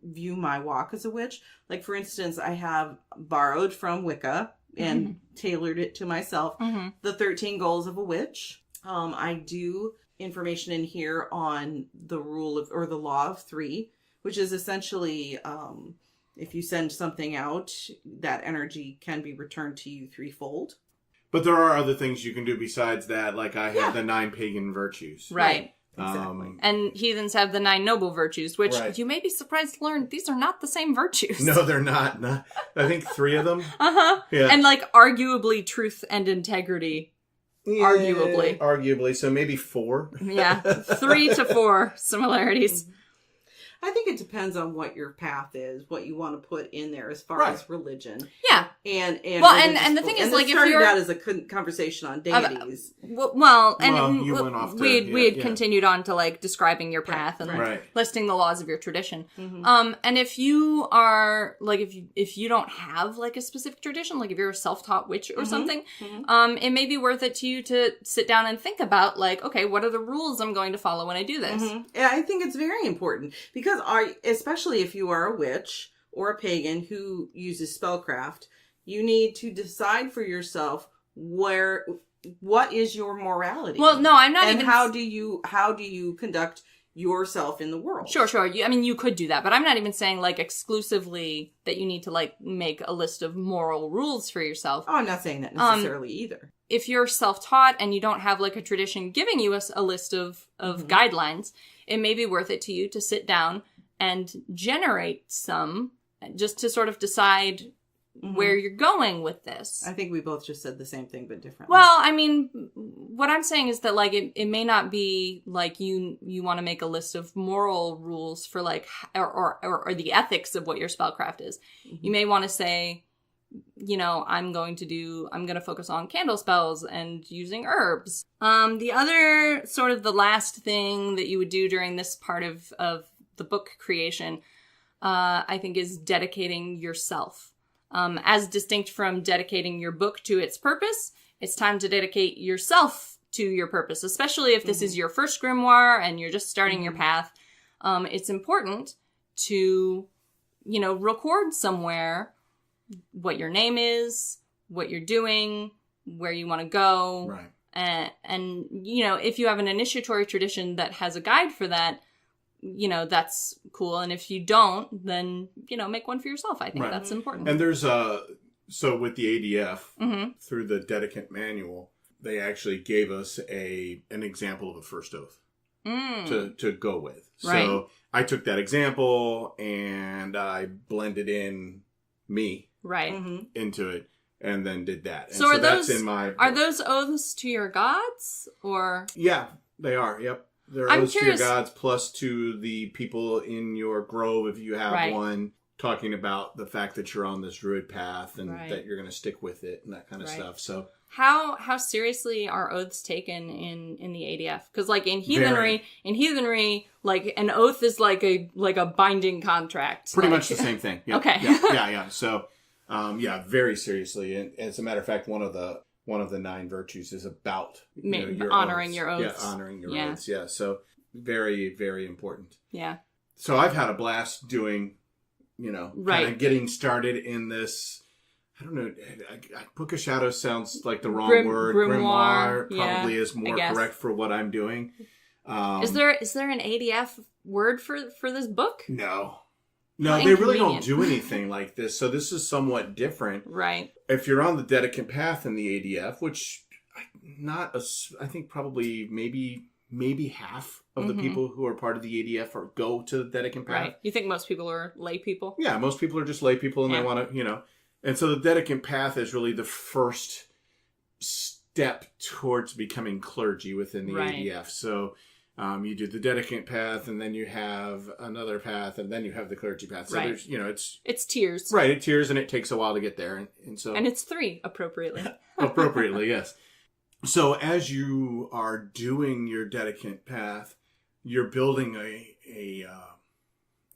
view my walk as a witch. Like, for instance, I have borrowed from Wicca and tailored it to myself, the 13 goals of a witch. I do information in here on the the law of three, which is essentially If you send something out, that energy can be returned to you threefold. But there are other things you can do besides that. Like I have the 9 pagan virtues. Right. Exactly. And heathens have the 9 noble virtues, which you may be surprised to learn these are not the same virtues. No, they're not. I think 3 of them. Yeah. And like arguably truth and integrity. Yeah, arguably. Arguably. So maybe 4. Yeah. 3 to 4 similarities. I think it depends on what your path is, what you want to put in there as far as religion. Yeah. And the thing is, like, if started you're out as a conversation on deities. You went off to, we had continued on to like describing your path and listing the laws of your tradition. Mm-hmm. And if you are like, if you don't have like a specific tradition, like if you're a self-taught witch or something, it may be worth it to you to sit down and think about like, okay, what are the rules I'm going to follow when I do this? Yeah, I think it's very important because especially if you are a witch or a pagan who uses spellcraft, you need to decide for yourself what is your morality. Well, no, I'm not and even. How do you conduct yourself in the world? Sure. You could do that, but I'm not even saying like exclusively that you need to like make a list of moral rules for yourself. Oh, I'm not saying that necessarily either. If you're self-taught and you don't have like a tradition giving you a list of guidelines, it may be worth it to you to sit down and generate some just to sort of decide where you're going with this. I think we both just said the same thing, but differently. Well, I mean, what I'm saying is that, like, it may not be, like, you want to make a list of moral rules for, like, or the ethics of what your spellcraft is. You may want to say, you know, I'm going to focus on candle spells and using herbs. The other sort of the last thing that you would do during this part of the book creation, I think, is dedicating yourself. As distinct from dedicating your book to its purpose, it's time to dedicate yourself to your purpose, especially if this is your first grimoire and you're just starting your path. It's important to, you know, record somewhere what your name is, what you're doing, where you want to go. Right. And, you know, if you have an initiatory tradition that has a guide for that, you know, that's cool. And if you don't, then, you know, make one for yourself. I think that's important. And there's so with the ADF, through the Dedicant Manual, they actually gave us an example of a first oath to go with. Right. So I took that example and I blended in me into it and then did that. And so that's in my book. Are those oaths to your gods or? Yeah, they are. Yep. They're oaths to your gods plus to the people in your grove if you have one, talking about the fact that you're on this druid path and that you're going to stick with it and that kind of stuff. So how seriously are oaths taken in the ADF? Because like in heathenry, like an oath is like a binding contract. Pretty much the same thing. Yep. Okay. Yeah. So very seriously. And as a matter of fact, one of the 9 virtues is about your honoring oaths. your oaths. Yeah, honoring your oaths. Yeah, so very, very important. Yeah. So I've had a blast doing, you know, kind of getting started in this. I don't know. Book of Shadows sounds like the wrong word. Grimoire probably is more correct for what I'm doing. Is there an ADF word for this book? No. No, they really don't do anything like this. So this is somewhat different. Right. If you're on the Dedicant path in the ADF, which I think probably maybe half of the people who are part of the ADF go to the Dedicant path. Right. You think most people are lay people? Yeah, most people are just lay people and they want to, you know. And so the Dedicant path is really the first step towards becoming clergy within the ADF. So you do the Dedicant path, and then you have another path, and then you have the clergy path. So there's, you know, it's tiers. Right, it's tiers, and it takes a while to get there, and it's 3 appropriately. Appropriately, yes. So as you are doing your Dedicant path, you're building an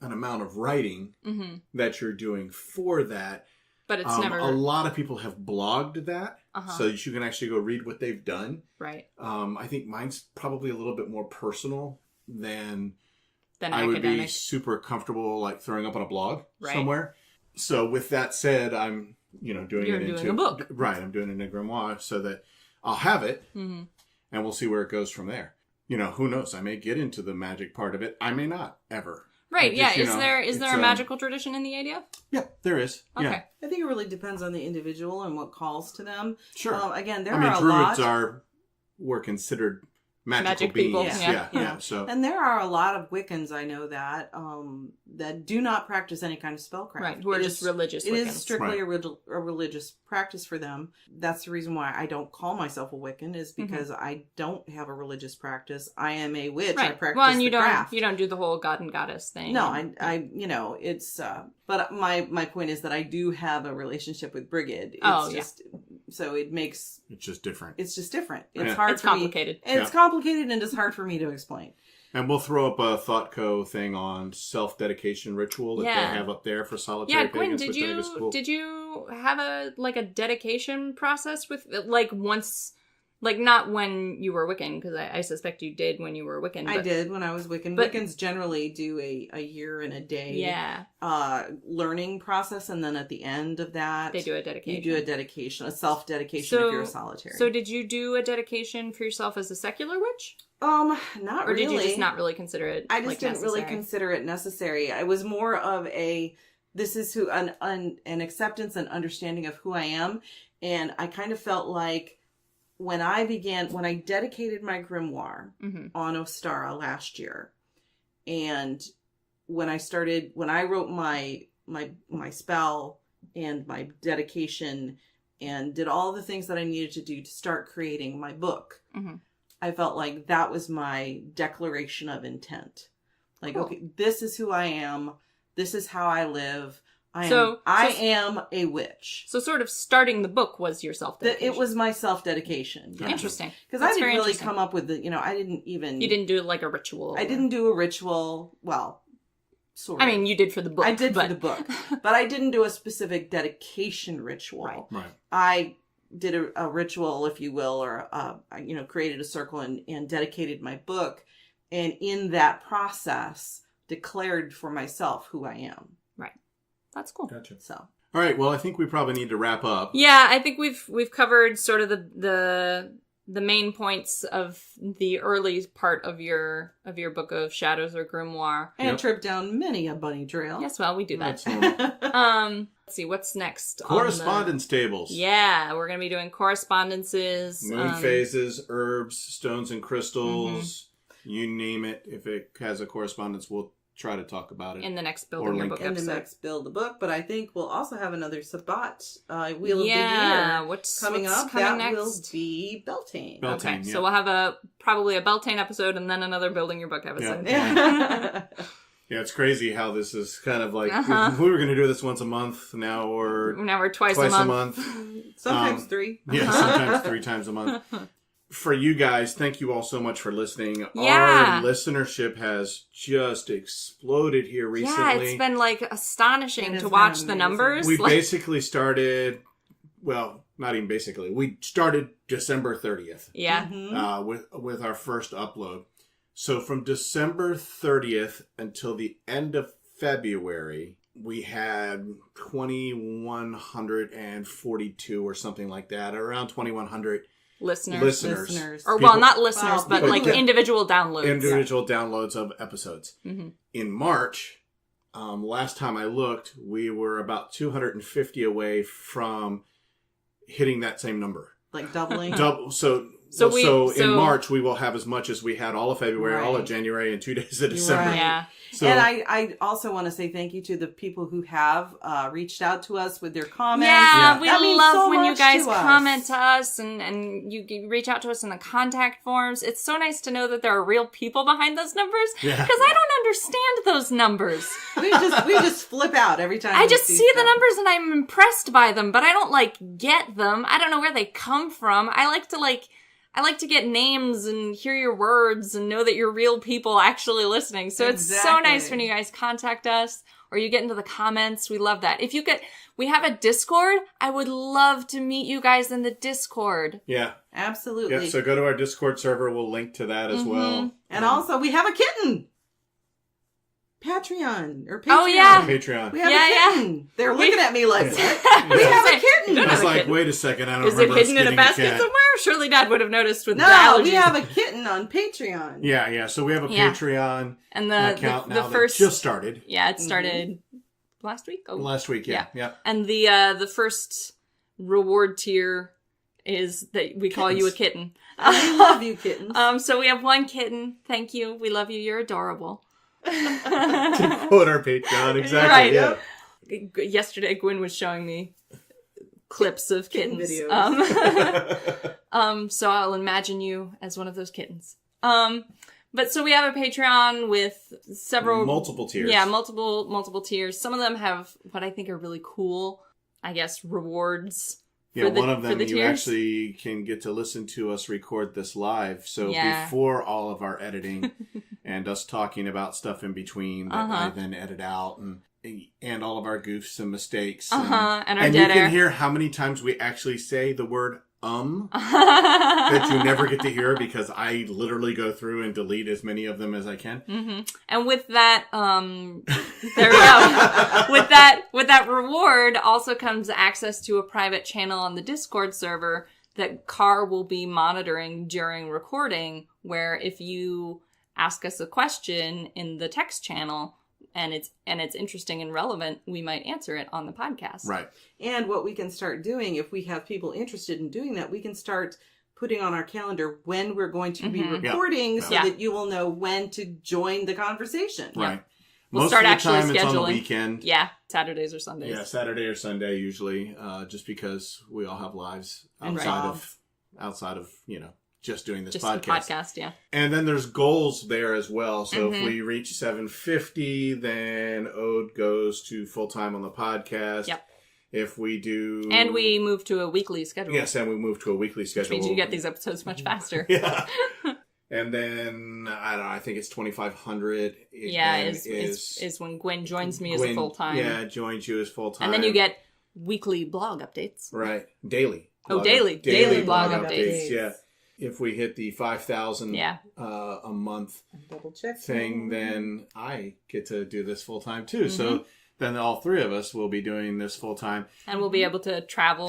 amount of writing that you're doing for that. But it's never. A lot of people have blogged that, so that you can actually go read what they've done. Right. I think mine's probably a little bit more personal than I academic. would be super comfortable like throwing up on a blog somewhere. So with that said, I'm doing it into a book. Right. I'm doing it in a grimoire so that I'll have it, and we'll see where it goes from there. You know, who knows? I may get into the magic part of it. I may not ever. Right, Just, yeah. Is there a magical tradition in the ADF? Yeah, there is. Okay. Yeah. I think it really depends on the individual and what calls to them. Sure. Again, there are a lot. Druids were considered magical Magic people, beings. yeah. So And there are a lot of Wiccans, I know that do not practice any kind of spellcraft. Right, who are just religious It Wiccans. is strictly a religious practice for them. That's the reason why I don't call myself a Wiccan, is because I don't have a religious practice. I am a witch. Right. I practice well, and you craft. don't do the whole god and goddess thing. No, I it's but my point is that I do have a relationship with Brigid. So it's just different. It's just different. It's hard It's for complicated. me. It's complicated and it's hard for me to explain. And we'll throw up a ThoughtCo thing on self-dedication ritual that they have up there for solitary Gwyn, pagans, which I think is cool. did you have a dedication process with once, not when you were Wiccan, because I suspect you did when you were Wiccan. I did when I was Wiccan. But Wiccans generally do a year and a day learning process, and then at the end of that they do a dedication. You do a dedication, a self-dedication if you're a solitary. So did you do a dedication for yourself as a secular witch? Not or really. did you just not really consider it? I just didn't really consider it necessary. I was more of this is who an acceptance and understanding of who I am, and I kind of felt like when I dedicated my grimoire on Ostara last year, and when I wrote my spell and my dedication and did all the things that I needed to do to start creating my book. I felt like that was my declaration of intent. Like, cool. Okay, this is who I am. This is how I live. I am a witch. So sort of starting the book was your self-dedication. It was my self-dedication. Yes. Interesting. Because I didn't really come up with I didn't even... You didn't do like a ritual. I didn't do a ritual. Well, sort of. I mean, you did for the book. I did for the book. But I didn't do a specific dedication ritual. Right. I did a ritual, if you will, or created a circle and dedicated my book, and in that process declared for myself who I am. Right. That's cool. Gotcha. So, all right. Well, I think we probably need to wrap up. Yeah, I think we've covered sort of the main points of the early part of your book of Shadows or Grimoire, and trip down many a bunny trail. Yes, well, we do that. Let's see, what's next? Correspondence tables. Yeah, we're going to be doing correspondences. Moon phases, herbs, stones and crystals, you name it. If it has a correspondence, we'll try to talk about it. In the next Building Your Book episode. In the next Build the Book, but I think we'll also have another Sabbat Wheel of the Year what's coming next? That will be Beltane. Okay, so we'll have probably a Beltane episode and then another Building Your Book episode. Yeah. Yeah, it's crazy how this is kind of like, we were going to do this once a month, now we're twice a month. Sometimes 3. Yeah, sometimes 3 times a month. For you guys, thank you all so much for listening. Yeah. Our listenership has just exploded here recently. Yeah, it's been astonishing to watch the numbers. We basically started, well, not even basically, we started December 30th. Yeah. With our first upload. So from December 30th until the end of February, we had 2,142 or something like that, around 2,100 listeners. Or, not listeners, but individual downloads. Individual downloads of episodes. Mm-hmm. In March, last time I looked, we were about 250 away from hitting that same number. Like doubling? So in March, we will have as much as we had all of February, all of January, and 2 days of December. Right. Yeah. So, and I also want to say thank you to the people who have reached out to us with their comments. Yeah, we love so when you guys comment to us and you reach out to us in the contact forms. It's so nice to know that there are real people behind those numbers, because I don't understand those numbers. we just flip out every time. I just see the numbers and I'm impressed by them, but I don't get them. I don't know where they come from. I like to get names and hear your words and know that you're real people actually listening. So It's so nice when you guys contact us or you get into the comments. We love that. We have a Discord. I would love to meet you guys in the Discord. Yeah. Absolutely. Yeah, so go to our Discord server. We'll link to that as well. And also, we have a kitten. Patreon. Oh, yeah. Patreon. We have a kitten. They're looking at me like, what? We have a kitten. kitten. don't I was have a like, kitten. wait a second, I don't Is it remember us hidden in a getting basket cat. somewhere? Surely Dad would have noticed with the No, allergies. we have a kitten on Patreon. Yeah. So we have a Yeah. Patreon and account the now first that just started. Yeah, it started last week. Oh, Last week, yeah. And the first reward tier is that we call you a kitten. We love you, kittens. So we have one kitten. Thank you. We love you. You're adorable. To quote our Patreon, exactly. Right. Yeah. Yesterday, Gwyn was showing me clips of Kitten kittens. videos. So I'll imagine you as one of those kittens. But so we have a Patreon with several Multiple tiers. Yeah, multiple tiers. Some of them have what I think are really cool, I guess, rewards. Yeah, one of them the you tiers. actually can get to listen to us record this live. So Yeah. before all of our editing and us talking about stuff in between that I then edit out and all of our goofs and mistakes. and our and dead you air. can hear how many times we actually say the word that you never get to hear because I literally go through and delete as many of them as I can. Mm-hmm. And with that, there we go. with that reward also comes access to a private channel on the Discord server that Car will be monitoring during recording, where if you ask us a question in the text channel and it's interesting and relevant, we might answer it on the podcast. Right. And what we can start doing, if we have people interested in doing that, we can start putting on our calendar when we're going to be recording so that you will know when to join the conversation. Right. We'll Most start of the actually time scheduling. it's on the weekend. Yeah, Saturdays or Sundays. Yeah, Saturday or Sunday usually, just because we all have lives And outside of just doing this Just podcast. the podcast, yeah. And then there's goals there as well. So if we reach 750, then Ode goes to full time on the podcast. Yep. If we do, And we move to a weekly schedule. yes, and we move to a weekly schedule. Which means you get these episodes much faster. Yeah. And then I don't know. I think it's 2,500. Yeah, is when Gwyn joins me as a Gwyn, full time. Yeah, joins you as full time. And then you get weekly blog updates. right daily. Daily blog updates. Yeah. If we hit the 5,000 Yeah. a month Double check thing, then I get to do this full time too. So then all three of us will be doing this full time. And we'll be able to travel,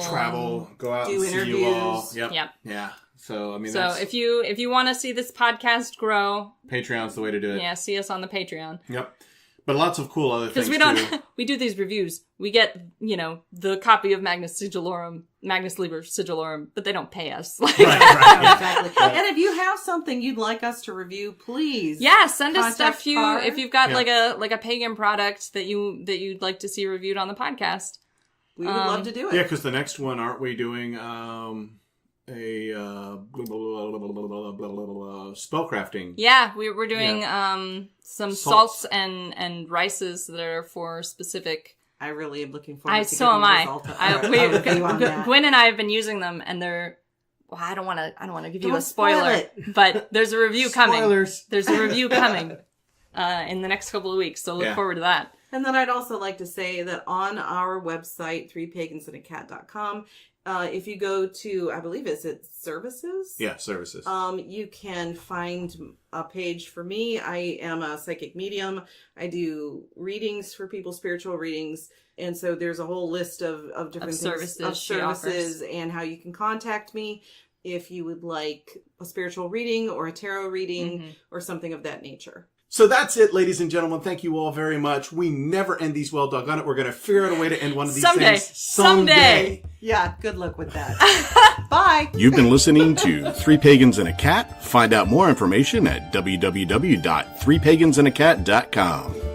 Go out do and see you all. interviews. Yep. Yeah. So I mean, So that's, if you want to see this podcast grow, Patreon's the way to do it. yeah, see us on the Patreon. Yep. But lots of cool other things Because we too. don't, we do these reviews. We get, the copy of Magnus Liber Sigillorum, but they don't pay us. Right. Yeah. Exactly. And if you have something you'd like us to review, please. Yeah, send us Contact stuff Car. if you've got like a pagan product that you'd like to see reviewed on the podcast. We would love to do it. Yeah, because the next one, aren't we doing spellcrafting? Yeah, we're doing some Salts. salts and rices that are for specific. I really am looking forward to So am I. review on that. Gwen and I have been using them, and they're. Well, I don't want to give you Don't a spoiler, spoil it. but there's a review coming. Spoilers. There's a review coming in the next couple of weeks, so look forward to that. And then I'd also like to say that on our website, threepagansandacat.com, if you go to, I believe it's services? Yeah, services. You can find a page for me. I am a psychic medium. I do readings for people, spiritual readings. And so there's a whole list of different services things, of she offers. services and how you can contact me if you would like a spiritual reading or a tarot reading or something of that nature. So that's it, ladies and gentlemen. Thank you all very much. We never end these well, doggone it. We're going to figure out a way to end one of these things someday. Yeah, good luck with that. Bye. You've been listening to Three Pagans and a Cat. Find out more information at www.threepagansandacat.com.